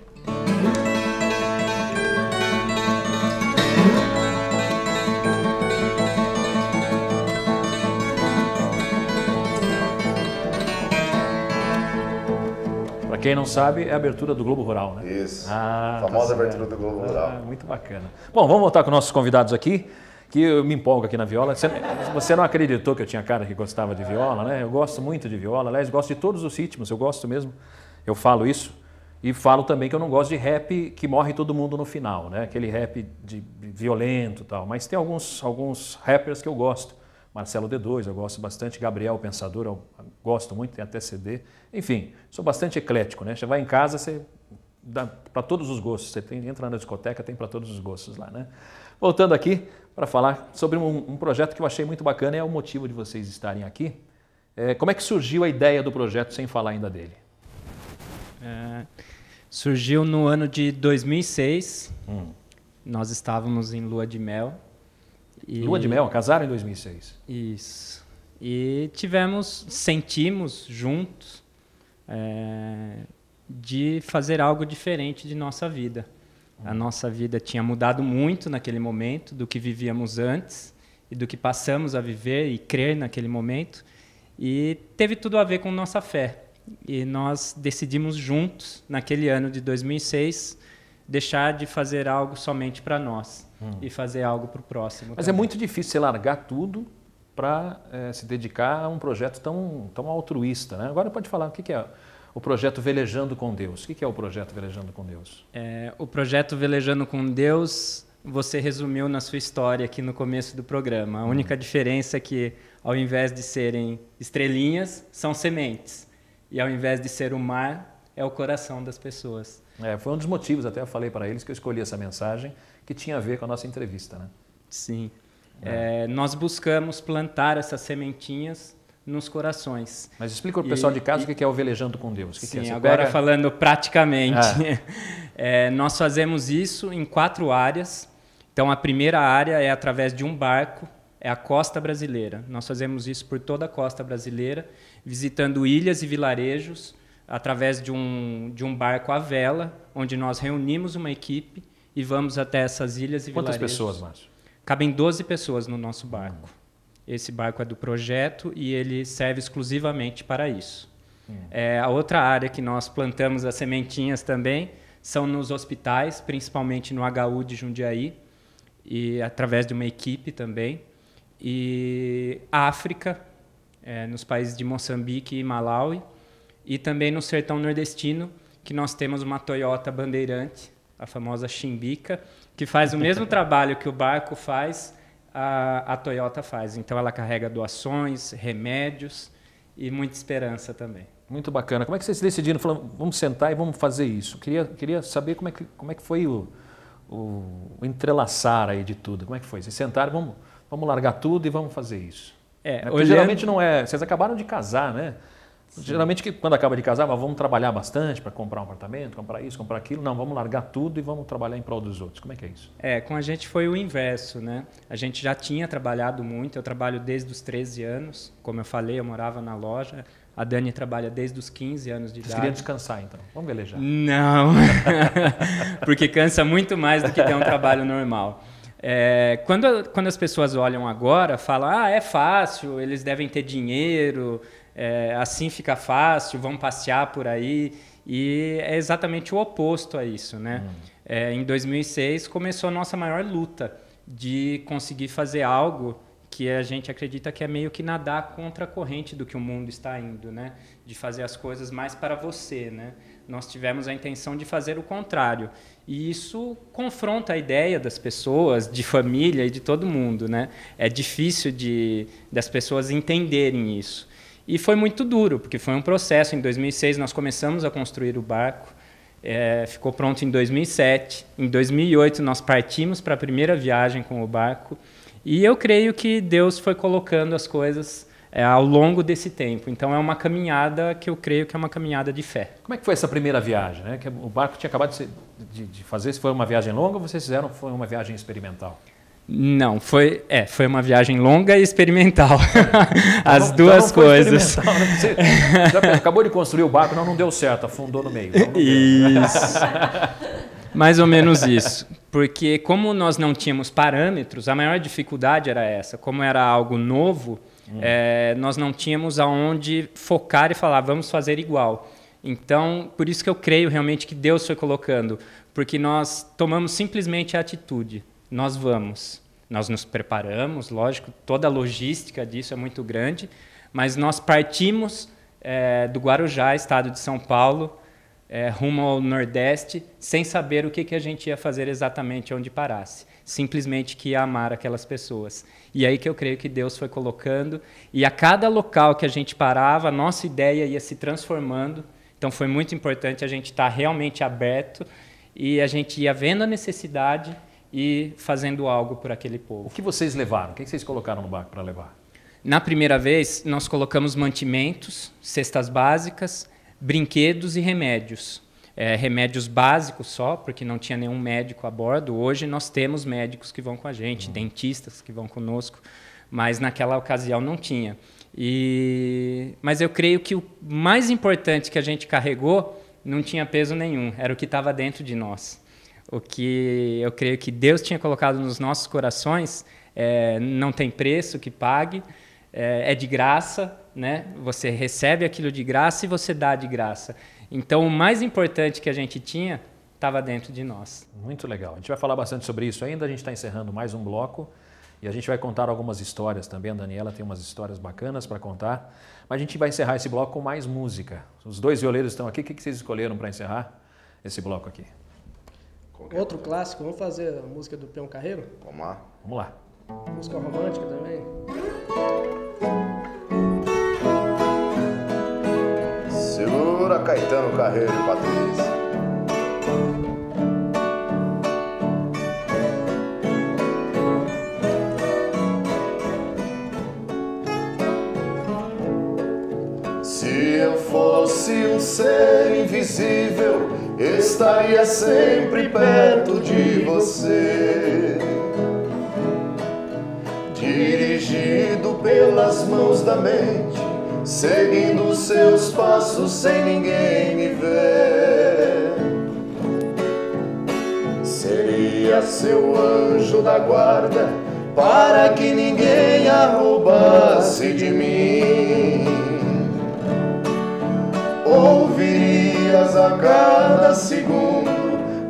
Para quem não sabe, é a abertura do Globo Rural, né? Isso, famosa abertura do Globo Rural. Muito bacana. Bom, vamos voltar com nossos convidados aqui, que eu me empolgo aqui na viola. Você não acreditou que eu tinha cara que gostava de viola, né? Eu gosto muito de viola, aliás, gosto de todos os ritmos, eu gosto mesmo, eu falo isso. E falo também que eu não gosto de rap que morre todo mundo no final, né? Aquele rap violento e tal. Mas tem alguns rappers que eu gosto. Marcelo D2, eu gosto bastante. Gabriel Pensador, eu gosto muito, tem até CD. Enfim, sou bastante eclético, né? Você vai em casa, você dá para todos os gostos. Você entra na discoteca, tem para todos os gostos lá, né? Voltando aqui para falar sobre um projeto que eu achei muito bacana, é o motivo de vocês estarem aqui. Como é que surgiu a ideia do projeto, sem falar ainda dele? Surgiu no ano de 2006. Nós estávamos em lua de mel. Lua de mel, casaram em 2006. Isso. E sentimos juntos de fazer algo diferente de nossa vida. A nossa vida tinha mudado muito naquele momento do que vivíamos antes e do que passamos a viver e crer naquele momento. E teve tudo a ver com nossa fé. E nós decidimos juntos, naquele ano de 2006, deixar de fazer algo somente para nós e fazer algo para o próximo. Mas também. É muito difícil você largar tudo para se dedicar a um projeto tão altruísta, né? Agora pode falar o que é o projeto Velejando com Deus. O que é o projeto Velejando com Deus? O projeto Velejando com Deus você resumiu na sua história aqui no começo do programa. A única diferença é que, ao invés de serem estrelinhas, são sementes. E ao invés de ser o mar, é o coração das pessoas. Foi um dos motivos, até eu falei para eles, que eu escolhi essa mensagem, que tinha a ver com a nossa entrevista, né? Sim. Nós buscamos plantar essas sementinhas nos corações. Mas explica para o pessoal de casa o que é o Velejando com Deus. Sim, que é? Agora falando praticamente. Nós fazemos isso em 4 áreas. Então, a primeira área é através de um barco, é a costa brasileira. Nós fazemos isso por toda a costa brasileira, visitando ilhas e vilarejos, através de um barco à vela, onde nós reunimos uma equipe e vamos até essas ilhas e vilarejos. Quantas pessoas, Márcio? Cabem 12 pessoas no nosso barco. Esse barco é do projeto e ele serve exclusivamente para isso. A outra área que nós plantamos as sementinhas também são nos hospitais, principalmente no HU de Jundiaí, e através de uma equipe também. E África, nos países de Moçambique e Malawi, e também no sertão nordestino, que nós temos uma Toyota Bandeirante, a famosa Chimbica, que faz o mesmo trabalho que o barco faz, a Toyota faz. Então ela carrega doações, remédios e muita esperança também. Muito bacana. Como é que vocês decidiram? Falaram, vamos sentar e vamos fazer isso. Queria saber como é que foi o entrelaçar aí de tudo. Como é que foi? Vocês sentaram, vamos largar tudo e vamos fazer isso. Porque geralmente não é... Vocês acabaram de casar, né? Sim. Geralmente, quando acaba de casar, vamos trabalhar bastante para comprar um apartamento, comprar isso, comprar aquilo. Não, vamos largar tudo e vamos trabalhar em prol dos outros. Como é que é isso? Com a gente foi o inverso, né? A gente já tinha trabalhado muito. Eu trabalho desde os 13 anos. Como eu falei, eu morava na loja. A Dani trabalha desde os 15 anos de idade. Vocês queriam descansar, então? Vamos velejar. Não, porque cansa muito mais do que ter um trabalho normal. Quando as pessoas olham agora, falam, é fácil, eles devem ter dinheiro, assim fica fácil, vão passear por aí. E é exatamente o oposto a isso, né? Em 2006 começou a nossa maior luta de conseguir fazer algo que a gente acredita que é meio que nadar contra a corrente do que o mundo está indo, né? De fazer as coisas mais para você, né? Nós tivemos a intenção de fazer o contrário. E isso confronta a ideia das pessoas, de família e de todo mundo, né? É difícil das pessoas entenderem isso. E foi muito duro, porque foi um processo. Em 2006 nós começamos a construir o barco, ficou pronto em 2007. Em 2008 nós partimos para a primeira viagem com o barco. E eu creio que Deus foi colocando as coisas ao longo desse tempo. Então é uma caminhada que eu creio que é uma caminhada de fé. Como é que foi essa primeira viagem, né? Que o barco tinha acabado de fazer, se foi uma viagem longa ou vocês fizeram foi uma viagem experimental? Não, foi uma viagem longa e experimental. As duas coisas. Né? Você já acabou de construir o barco, não deu certo, afundou no meio. Isso. Mais ou menos isso. Porque como nós não tínhamos parâmetros, a maior dificuldade era essa. Como era algo novo, nós não tínhamos aonde focar e falar, vamos fazer igual. Então, por isso que eu creio realmente que Deus foi colocando. Porque nós tomamos simplesmente a atitude. Nós vamos. Nós nos preparamos, lógico, toda a logística disso é muito grande, mas nós partimos do Guarujá, estado de São Paulo, rumo ao Nordeste, sem saber o que a gente ia fazer exatamente onde parasse. Simplesmente que ia amar aquelas pessoas. E aí que eu creio que Deus foi colocando, e a cada local que a gente parava, a nossa ideia ia se transformando. Então foi muito importante a gente estar realmente aberto, e a gente ia vendo a necessidade e fazendo algo por aquele povo. O que vocês levaram? O que vocês colocaram no barco para levar? Na primeira vez, nós colocamos mantimentos, cestas básicas, brinquedos e remédios. Remédios básicos só, porque não tinha nenhum médico a bordo. Hoje nós temos médicos que vão com a gente, dentistas que vão conosco, mas naquela ocasião não tinha. Mas eu creio que o mais importante que a gente carregou não tinha peso nenhum, era o que estava dentro de nós. O que eu creio que Deus tinha colocado nos nossos corações não tem preço que pague, é de graça, né? Você recebe aquilo de graça e você dá de graça. Então, o mais importante que a gente tinha estava dentro de nós. Muito legal. A gente vai falar bastante sobre isso ainda. A gente está encerrando mais um bloco e a gente vai contar algumas histórias também. A Daniela tem umas histórias bacanas para contar. Mas a gente vai encerrar esse bloco com mais música. Os dois violeiros estão aqui. O que vocês escolheram para encerrar esse bloco aqui? Outro clássico, vamos fazer a música do Peão Carreiro? Vamos lá. Vamos lá. Música romântica também. Segura Caetano Carreiro e Patrícia. Se eu fosse um ser invisível, estaria sempre perto de você, dirigido pelas mãos da mente, seguindo os seus passos sem ninguém me ver. Seria seu anjo da guarda para que ninguém a roubasse de mim. Ouvirias a cada segundo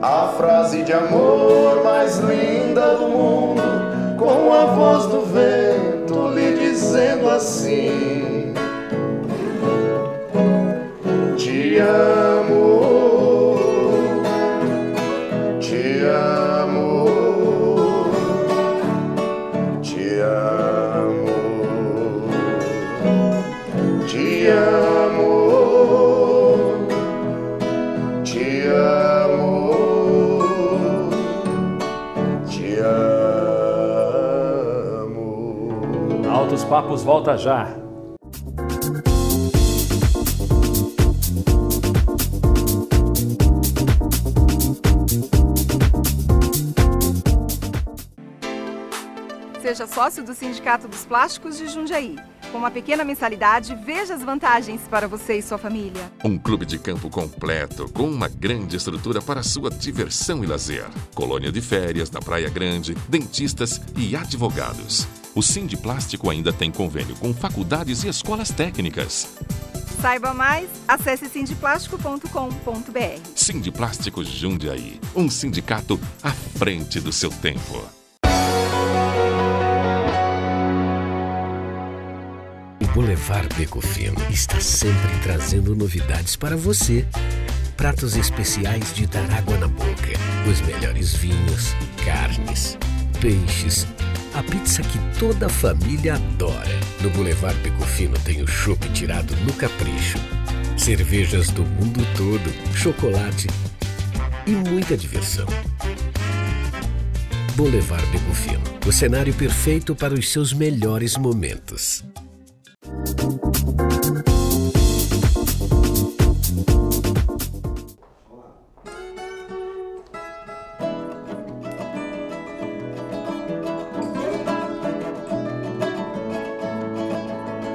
a frase de amor mais linda do mundo, com a voz do vento lhe dizendo assim: te amo, te amo, te amo, te amo. Altos Papos volta já. Seja sócio do Sindicato dos Plásticos de Jundiaí. Com uma pequena mensalidade, veja as vantagens para você e sua família. Um clube de campo completo, com uma grande estrutura para sua diversão e lazer. Colônia de férias na Praia Grande, dentistas e advogados. O Sindiplástico ainda tem convênio com faculdades e escolas técnicas. Saiba mais, acesse sindiplástico.com.br. Sindiplástico Jundiaí, um sindicato à frente do seu tempo. O Boulevard Beco Fino está sempre trazendo novidades para você. Pratos especiais de dar água na boca. Os melhores vinhos, carnes, peixes. A pizza que toda a família adora. No Boulevard Beco Fino tem o chopp tirado no capricho. Cervejas do mundo todo, chocolate e muita diversão. Boulevard Beco Fino, o cenário perfeito para os seus melhores momentos.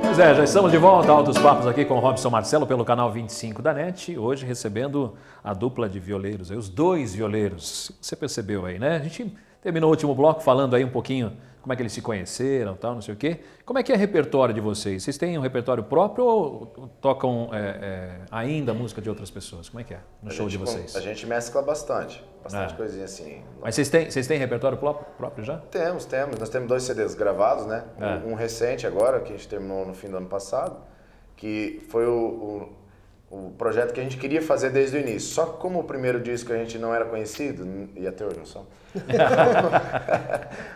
Pois é, já estamos de volta, Altos Papos aqui com o Robson Marcelo pelo canal 25 da NET, hoje recebendo a dupla de violeiros, os dois violeiros, você percebeu aí, né? A gente terminou o último bloco falando aí um pouquinho como é que eles se conheceram, tal, não sei o quê. Como é que é o repertório de vocês? Vocês têm um repertório próprio ou tocam ainda música de outras pessoas? Como é que é no show de vocês? A gente mescla bastante coisinha assim. Mas vocês têm repertório próprio já? Temos. Nós temos 2 CDs gravados, né? Um recente agora, que a gente terminou no fim do ano passado, que foi o projeto que a gente queria fazer desde o início. Só que como o primeiro disco a gente não era conhecido, e até hoje não são.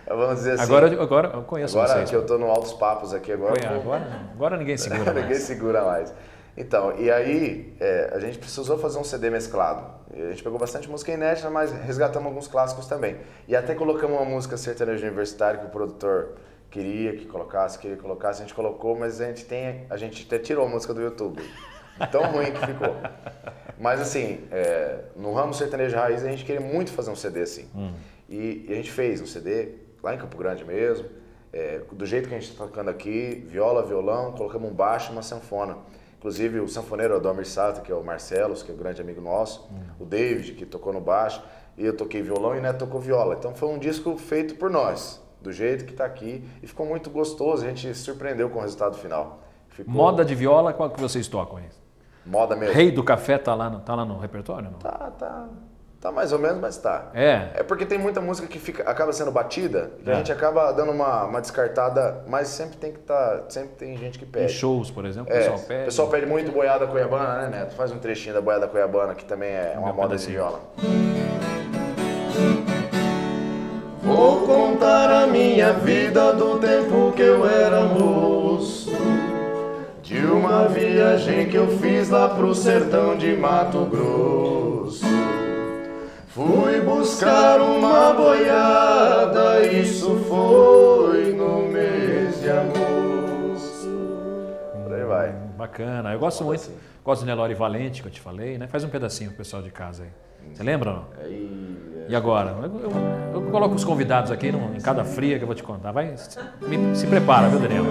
Vamos dizer assim. Agora eu conheço vocês. Agora que eu estou no Altos Papos aqui agora. Agora ninguém segura mais. Ninguém segura mais. Então, e aí a gente precisou fazer um CD mesclado. A gente pegou bastante música inédita, mas resgatamos alguns clássicos também. E até colocamos uma música sertaneja universitária que o produtor queria que colocasse, a gente colocou, mas a gente até tirou a música do YouTube. Tão ruim que ficou. Mas assim, no ramo sertanejo raiz a gente queria muito fazer um CD assim. E a gente fez um CD lá em Campo Grande mesmo, do jeito que a gente está tocando aqui, viola, violão, colocamos um baixo e uma sanfona. Inclusive o sanfoneiro Adalmir Sato, que é o Marcelo, que é um grande amigo nosso, o David, que tocou no baixo, e eu toquei violão e o Neto tocou viola. Então foi um disco feito por nós, do jeito que está aqui, e ficou muito gostoso, a gente se surpreendeu com o resultado final. Moda de viola, qual que vocês tocam aí? Moda mesmo. Rei do Café tá lá no repertório? Não? Tá mais ou menos, mas tá. É porque tem muita música que acaba sendo batida e a gente acaba dando uma descartada, mas sempre tem gente que pede. Em shows, por exemplo, o pessoal pede muito Boiada Cuiabana, né, Neto? Faz um trechinho da Boiada Cuiabana, que também é uma moda de viola. Vou contar a minha vida do tempo que eu era moço, de uma viagem que eu fiz lá pro sertão de Mato Grosso. Fui buscar uma boiada, isso foi no mês de agosto. Por aí vai. Bacana. Eu gosto muito. Gosto do Nelore Valente, que eu te falei, né? Faz um pedacinho pro pessoal de casa aí. Você lembra ou não? E agora? Eu coloco os convidados aqui em cada fria que eu vou te contar. Vai, se prepara, viu, Daniel?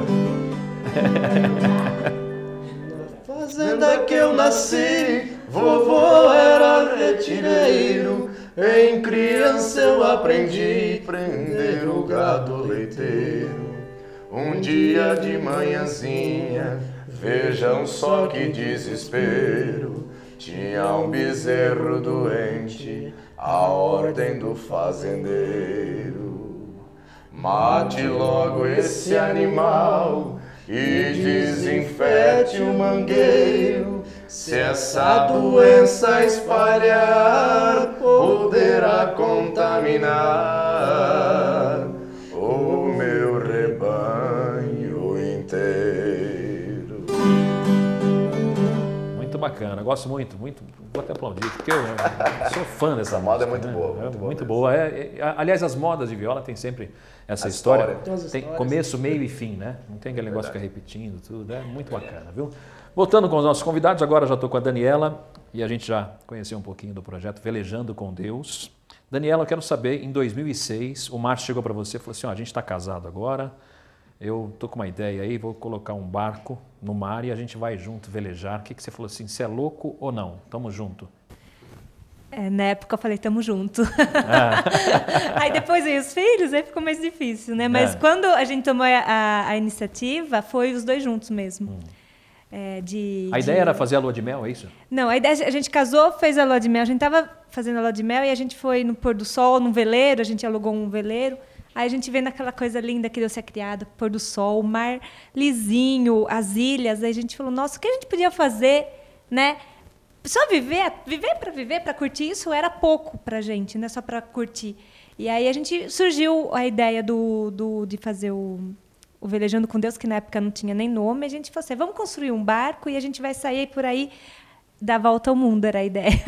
Na fazenda que eu nasci, vovô era retireiro. Em criança eu aprendi a prender o gado leiteiro. Um dia de manhãzinha, vejam só que desespero, tinha um bezerro doente, a ordem do fazendeiro. Mate logo esse animal e desinfete o mangueiro. Se essa doença espalhar, poderá contaminar o meu rebanho inteiro. Muito bacana, gosto muito, vou até aplaudir, porque eu sou fã dessa moda. Música, é muito boa, muito boa. Aliás, as modas de viola tem sempre essa história. Tem começo, meio e fim, né? Não tem aquele negócio que fica repetindo tudo, é muito bacana, viu? Voltando com os nossos convidados, agora já estou com a Daniela e a gente já conheceu um pouquinho do projeto Velejando com Deus. Daniela, eu quero saber, em 2006, o Márcio chegou para você e falou assim, a gente está casado agora, eu estou com uma ideia aí, vou colocar um barco no mar e a gente vai junto velejar. O que você falou assim, você é louco ou não? Tamo junto. Na época eu falei, tamo junto. Aí depois veio os filhos, aí ficou mais difícil, né? Mas quando a gente tomou a iniciativa, foi os dois juntos mesmo. A ideia era fazer a lua de mel, é isso? Não, a ideia, a gente casou, fez a lua de mel. A gente estava fazendo a lua de mel e a gente foi no pôr do sol, num veleiro, a gente alugou um veleiro. Aí a gente vendo aquela coisa linda que Deus tinha criado, pôr do sol, o mar lisinho, as ilhas. Aí a gente falou, nossa, o que a gente podia fazer, né? Só viver para curtir, isso era pouco pra gente, né? Só para curtir. E aí a gente surgiu a ideia de fazer o Velejando com Deus, que na época não tinha nem nome. A gente falou assim, vamos construir um barco e a gente vai sair por aí, dar volta ao mundo, era a ideia.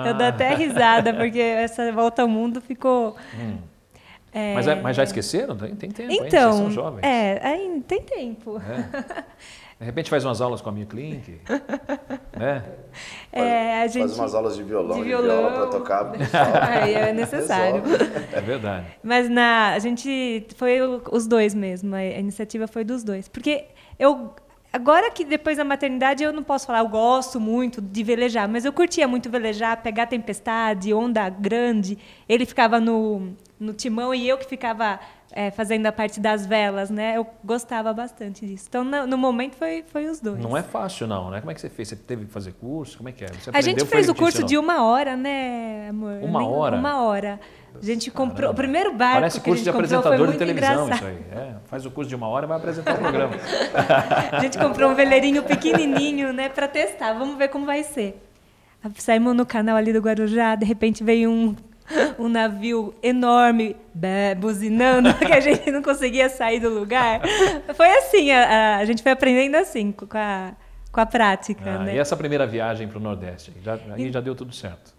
Eu dou até risada, porque essa volta ao mundo ficou... Mas já esqueceram? Tem tempo então, ainda, vocês são jovens. Ainda tem tempo. De repente faz umas aulas com a minha Klink, né? A gente faz umas aulas de viola para tocar. Aí é necessário. É verdade. Mas a gente foi os dois mesmo, a iniciativa foi dos dois. Porque agora que depois da maternidade eu não posso falar, eu gosto muito de velejar, mas eu curtia muito velejar, pegar tempestade, onda grande. Ele ficava no timão e eu que ficava fazendo a parte das velas, né? Eu gostava bastante disso. Então, no momento, foi os dois. Não é fácil, não, né? Como é que você fez? Você teve que fazer curso? Como é que é? Você a gente fez o curso de 1 hora, né, amor? 1 hora? 1 hora. A gente comprou o primeiro barco. Parece curso de apresentador de televisão, isso aí. Faz o curso de 1 hora e vai apresentar o programa. A gente comprou um veleirinho pequenininho, né, para testar. Vamos ver como vai ser. Saímos no canal ali do Guarujá, de repente veio um navio enorme, buzinando, que a gente não conseguia sair do lugar. Foi assim, a gente foi aprendendo assim, com a prática. Né? E essa primeira viagem para o Nordeste, aí já deu tudo certo?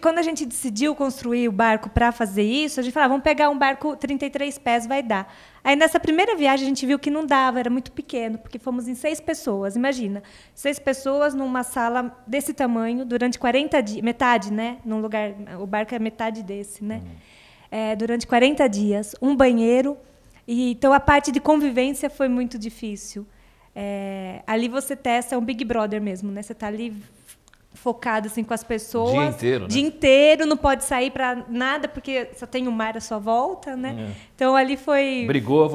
Quando a gente decidiu construir o barco para fazer isso, a gente falou, vamos pegar um barco 33 pés, vai dar. Aí nessa primeira viagem a gente viu que não dava, era muito pequeno, porque fomos em 6 pessoas, imagina. 6 pessoas numa sala desse tamanho, durante 40 dias, metade, né? Num lugar, o barco é metade desse, né? Durante 40 dias, um banheiro. Então a parte de convivência foi muito difícil. Ali você testa, é um Big Brother mesmo, né? Você está ali focado assim, com as pessoas. O dia inteiro, né? Dia inteiro, não pode sair para nada, porque só tem o mar à sua volta, né? Então ali foi... Brigou,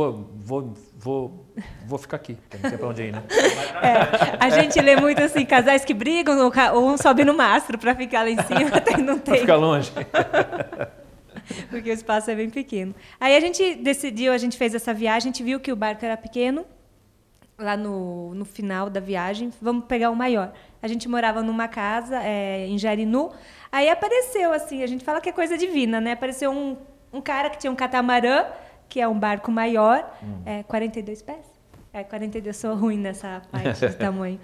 vou ficar aqui, porque não tem para onde ir, né? A gente lê muito assim, casais que brigam, um sobe no mastro para ficar lá em cima, até não tem. Para ficar longe. Porque o espaço é bem pequeno. Aí a gente decidiu, a gente fez essa viagem, a gente viu que o barco era pequeno, lá no final da viagem, vamos pegar o maior. A gente morava numa casa em Jarinu, aí apareceu, assim, a gente fala que é coisa divina, né? Apareceu um cara que tinha um catamarã, que é um barco maior, 42 pés? 42, sou ruim nessa parte de tamanho.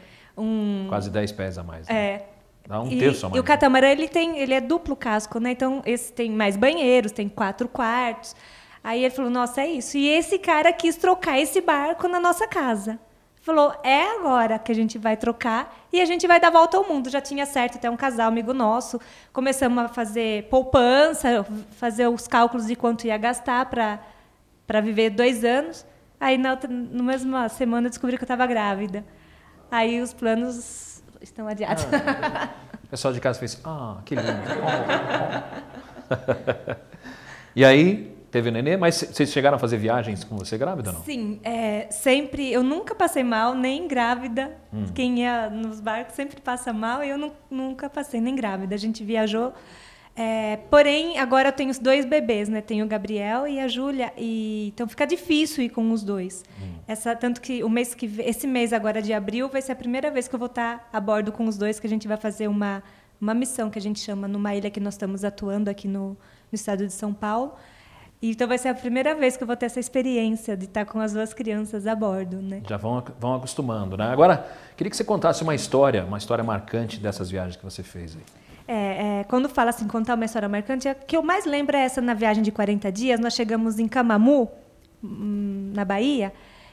Quase 10 pés a mais. Né? Dá um terço a mais. E o catamarã, ele é duplo casco, né? Então, esse tem mais banheiros, tem 4 quartos. Aí ele falou, nossa, é isso. E esse cara quis trocar esse barco na nossa casa. Falou, é agora que a gente vai trocar e a gente vai dar volta ao mundo. Já tinha certo até um casal amigo nosso. Começamos a fazer poupança, fazer os cálculos de quanto ia gastar para viver 2 anos. Aí, na mesma semana, eu descobri que eu estava grávida. Aí, os planos estão adiados. O pessoal de casa fez, que lindo. E aí, teve nenê, mas vocês chegaram a fazer viagens com você grávida ou não? Sim, sempre. Eu nunca passei mal, nem grávida. Quem ia nos barcos sempre passa mal e eu nunca passei nem grávida. A gente viajou. Porém, agora eu tenho os 2 bebês, né? Tenho o Gabriel e a Júlia, então fica difícil ir com os 2. Tanto que esse mês agora de abril vai ser a primeira vez que eu vou estar a bordo com os 2, que a gente vai fazer uma missão que a gente chama numa ilha que nós estamos atuando aqui no estado de São Paulo. Então vai ser a primeira vez que eu vou ter essa experiência de estar com as 2 crianças a bordo, né? Já vão acostumando, né? Agora, queria que você contasse uma história marcante dessas viagens que você fez aí. Quando fala assim, contar uma história marcante, a que eu mais lembro é essa na viagem de 40 dias. Nós chegamos em Camamu, na Bahia,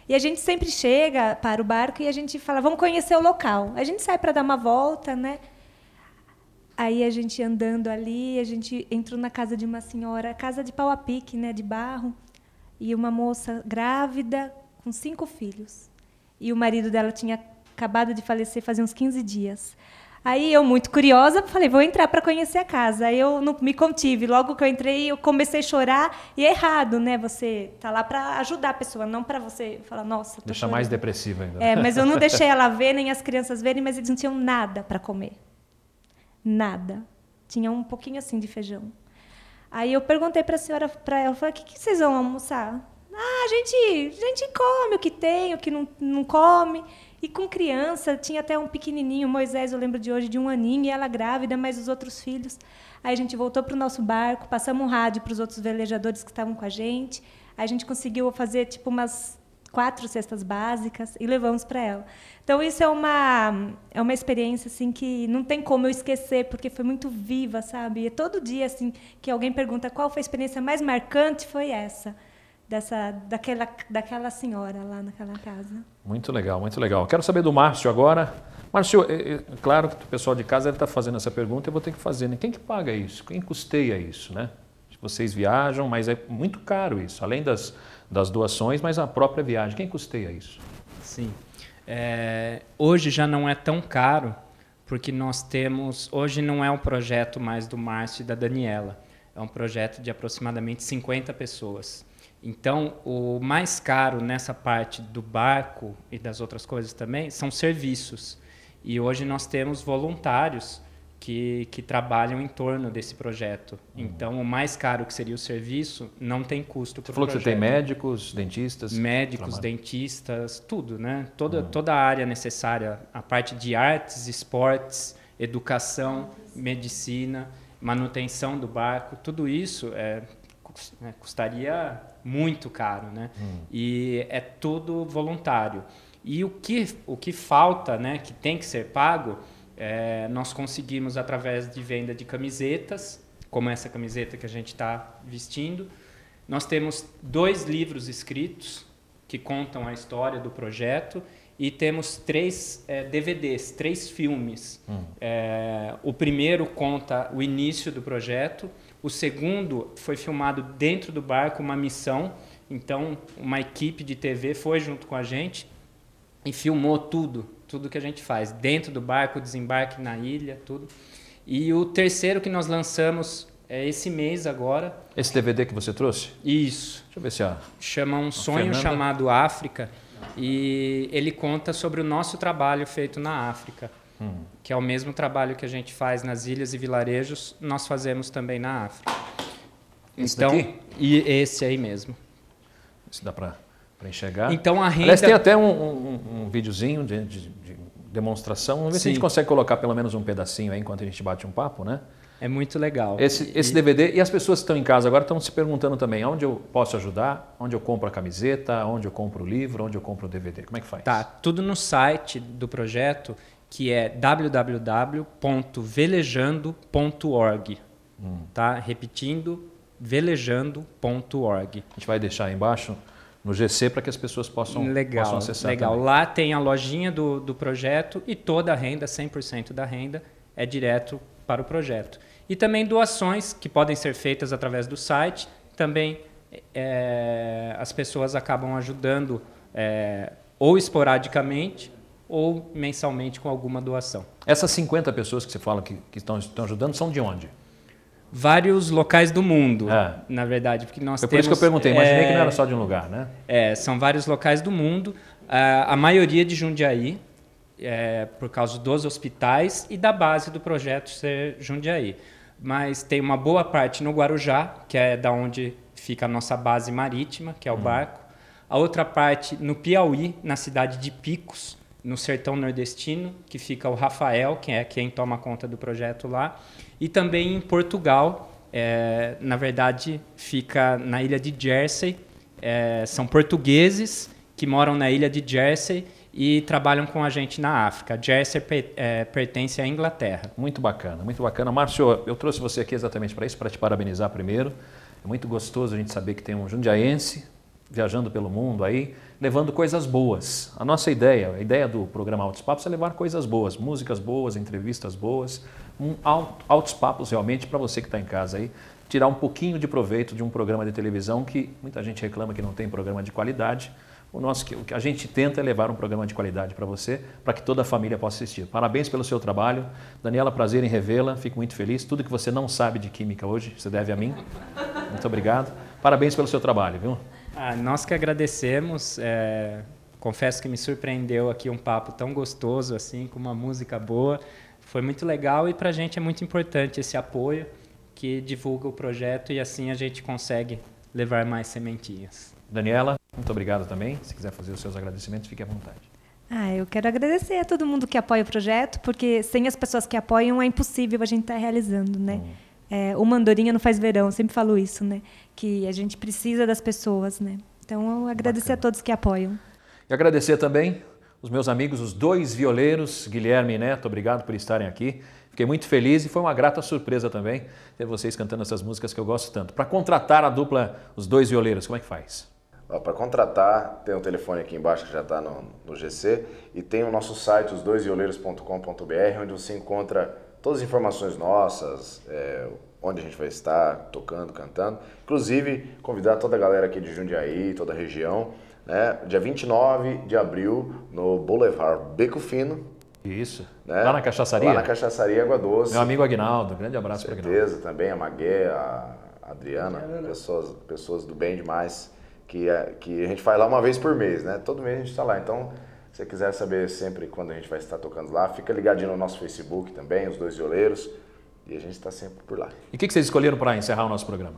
e a gente sempre chega para o barco e a gente fala, vamos conhecer o local. A gente sai para dar uma volta, né? Aí a gente andando ali, a gente entrou na casa de uma senhora, casa de pau a pique, né, de barro, e uma moça grávida com 5 filhos. E o marido dela tinha acabado de falecer fazia uns 15 dias. Aí eu, muito curiosa, falei, vou entrar para conhecer a casa. Aí eu não me contive. Logo que eu entrei, eu comecei a chorar. E é errado, né? Você tá lá para ajudar a pessoa, não para você falar, nossa, tô Deixa chorando. mais depressiva ainda. Mas eu não deixei ela ver, nem as crianças verem, mas eles não tinham nada para comer. Nada. Tinha um pouquinho assim de feijão. Aí eu perguntei para a senhora, para ela, falei, o que vocês vão almoçar? A gente come o que tem, o que não come. E com criança, tinha até um pequenininho, Moisés, eu lembro de hoje, de 1 aninho, e ela grávida, mais os outros filhos. Aí a gente voltou para o nosso barco, passamos um rádio para os outros velejadores que estavam com a gente. Aí a gente conseguiu fazer tipo umas 4 cestas básicas e levamos para ela. Então, isso é uma experiência assim, que não tem como eu esquecer, porque foi muito viva, sabe? E todo dia assim, que alguém pergunta qual foi a experiência mais marcante, foi essa. Daquela senhora lá naquela casa. Muito legal, muito legal. Quero saber do Márcio agora. Márcio, claro que o pessoal de casa deve estar fazendo essa pergunta, eu vou ter que fazer, né? Quem que paga isso? Quem custeia isso, né? Vocês viajam, mas é muito caro isso, além das doações, mas a própria viagem. Quem custeia isso? Sim. Hoje já não é tão caro, porque nós temos... Hoje não é um projeto mais do Márcio e da Daniela. É um projeto de aproximadamente 50 pessoas. Então, o mais caro nessa parte do barco e das outras coisas também são serviços. E hoje nós temos voluntários que trabalham em torno desse projeto. Então, o mais caro que seria o serviço não tem custo para o projeto. Você falou que você tem médicos, dentistas? Médicos, dentistas, tudo, né? Toda a área necessária, a parte de artes, esportes, educação, medicina, manutenção do barco, tudo isso custaria muito caro, né? E é tudo voluntário. E o que falta, né, que tem que ser pago, nós conseguimos através de venda de camisetas, como essa camiseta que a gente está vestindo. Nós temos 2 livros escritos que contam a história do projeto e temos 3 DVDs, 3 filmes. O primeiro conta o início do projeto, o segundo foi filmado dentro do barco, uma missão, então uma equipe de TV foi junto com a gente e filmou tudo que a gente faz, dentro do barco, desembarque na ilha, tudo. E o terceiro que nós lançamos esse mês agora. Esse DVD que você trouxe? Isso. Deixa eu ver se chama Um Sonho Chamado África, e ele conta sobre o nosso trabalho feito na África, que é o mesmo trabalho que a gente faz nas ilhas e vilarejos, nós fazemos também na África. Esse então, daqui? E esse aí mesmo. Esse dá para Para enxergar. Então a renda... Aliás, tem até um videozinho de demonstração. Vamos ver se a gente consegue colocar pelo menos um pedacinho aí enquanto a gente bate um papo, né? É muito legal. Esse DVD, e as pessoas que estão em casa agora estão se perguntando também, onde eu posso ajudar, onde eu compro a camiseta, onde eu compro o livro, onde eu compro o DVD, como é que faz? Tá, tudo no site do projeto, que é www.velejando.org. Tá? Repetindo, velejando.org. A gente vai deixar aí embaixo no GC para que as pessoas possam acessar. Legal. Também. Lá tem a lojinha do projeto e toda a renda, 100% da renda, é direto para o projeto. E também doações que podem ser feitas através do site. Também as pessoas acabam ajudando ou esporadicamente ou mensalmente com alguma doação. Essas 50 pessoas que você fala que estão ajudando são de onde? Vários locais do mundo, na verdade. Porque nós Foi por isso que eu perguntei, imaginei que não era só de um lugar, né? São vários locais do mundo. A maioria de Jundiaí, por causa dos hospitais e da base do projeto ser Jundiaí. Mas tem uma boa parte no Guarujá, que é da onde fica a nossa base marítima, que é o barco. A outra parte no Piauí, na cidade de Picos, no sertão nordestino, que fica o Rafael, que é quem toma conta do projeto lá. E também em Portugal, na verdade, fica na ilha de Jersey. São portugueses que moram na ilha de Jersey e trabalham com a gente na África. Jersey pertence à Inglaterra. Muito bacana, muito bacana. Márcio, eu trouxe você aqui exatamente para isso, para te parabenizar primeiro. É muito gostoso a gente saber que tem um jundiaense viajando pelo mundo aí, levando coisas boas. A nossa ideia, a ideia do programa Altos Papos é levar coisas boas, músicas boas, entrevistas boas, altos papos realmente para você que está em casa aí, tirar um pouquinho de proveito de um programa de televisão que muita gente reclama que não tem programa de qualidade. O que a gente tenta é levar um programa de qualidade para você, para que toda a família possa assistir. Parabéns pelo seu trabalho. Daniela, prazer em revê-la, fico muito feliz. Tudo que você não sabe de química hoje, você deve a mim. Muito obrigado. Parabéns pelo seu trabalho, viu? Nós que agradecemos. Confesso que me surpreendeu aqui um papo tão gostoso, assim, com uma música boa. Foi muito legal e para a gente é muito importante esse apoio que divulga o projeto e assim a gente consegue levar mais sementinhas. Daniela, muito obrigado também. Se quiser fazer os seus agradecimentos, fique à vontade. Eu quero agradecer a todo mundo que apoia o projeto, porque sem as pessoas que apoiam é impossível a gente estar realizando, né? Uma andorinha não faz verão, eu sempre falo isso, né? Que a gente precisa das pessoas, né? Então, eu agradecer a todos que apoiam. E agradecer também os meus amigos, os dois violeiros, Guilherme e Neto, obrigado por estarem aqui. Fiquei muito feliz e foi uma grata surpresa também ter vocês cantando essas músicas que eu gosto tanto. Para contratar a dupla, os dois violeiros, como é que faz? Para contratar, tem um telefone aqui embaixo que já está no GC e tem o nosso site, osdoisvioleiros.com.br, onde você encontra todas as informações nossas, onde a gente vai estar tocando, cantando. Inclusive, convidar toda a galera aqui de Jundiaí, toda a região, né? Dia 29 de abril, no Boulevard Beco Fino. Isso, né? Lá na Cachaçaria? Lá na Cachaçaria Água Doce. Meu amigo Aguinaldo, grande abraço para Aguinaldo. Certeza, também a Magué, a Adriana, pessoas do bem demais, que a gente faz lá uma vez por mês, né? Todo mês a gente está lá, então... Se você quiser saber sempre quando a gente vai estar tocando lá, fica ligadinho no nosso Facebook também, os dois violeiros, e a gente está sempre por lá. E o que vocês escolheram para encerrar o nosso programa?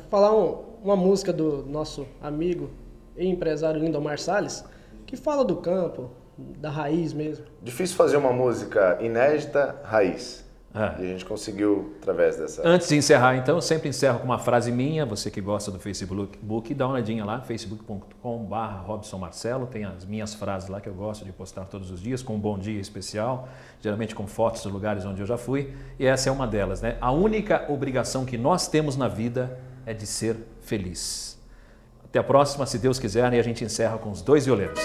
Falar uma música do nosso amigo e empresário Lindomar Salles, que fala do campo, da raiz mesmo. Difícil fazer uma música inédita, raiz. E a gente conseguiu através dessa... Antes de encerrar, então, eu sempre encerro com uma frase minha. Você que gosta do Facebook, dá uma olhadinha lá, facebook.com/RobsonMarcelo. Tem as minhas frases lá que eu gosto de postar todos os dias, com um bom dia especial, geralmente com fotos dos lugares onde eu já fui. E essa é uma delas, né? A única obrigação que nós temos na vida é de ser feliz. Até a próxima, se Deus quiser, e a gente encerra com os dois violeiros.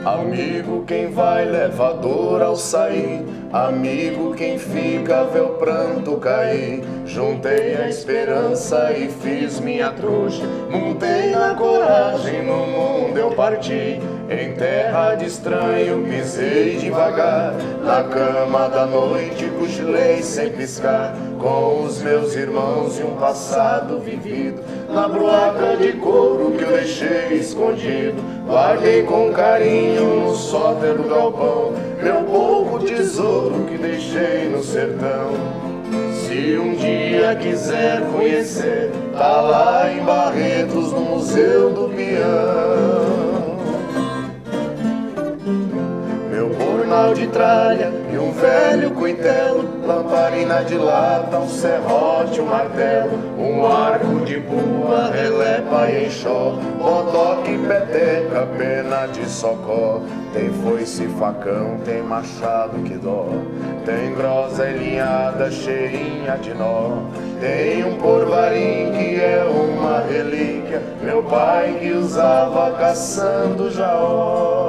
Amigo, quem vai leva dor ao sair. Amigo, quem fica vê o pranto cair. Juntei a esperança e fiz minha trouxa. Montei na coragem, no mundo eu parti. Em terra de estranho pisei devagar. Na cama da noite cochilei sem piscar. Com os meus irmãos e um passado vivido. Na broaca de couro que eu deixei escondido. Guardei com carinho no sótão do galpão. meu pouco tesouro que deixei no sertão. Se um dia quiser conhecer, tá lá em Barretos, no Museu do Peão. Meu bornal de tralha e um velho cuitelo, lamparina de lata, um serrote, um martelo, um arco de bua, relepa e enxó, bodoque, peteca, pena de socó. Tem foice, facão, tem machado que dó, tem groselhinhada cheinha de nó, tem um porvarim que é uma relíquia, meu pai que usava caçando jaó.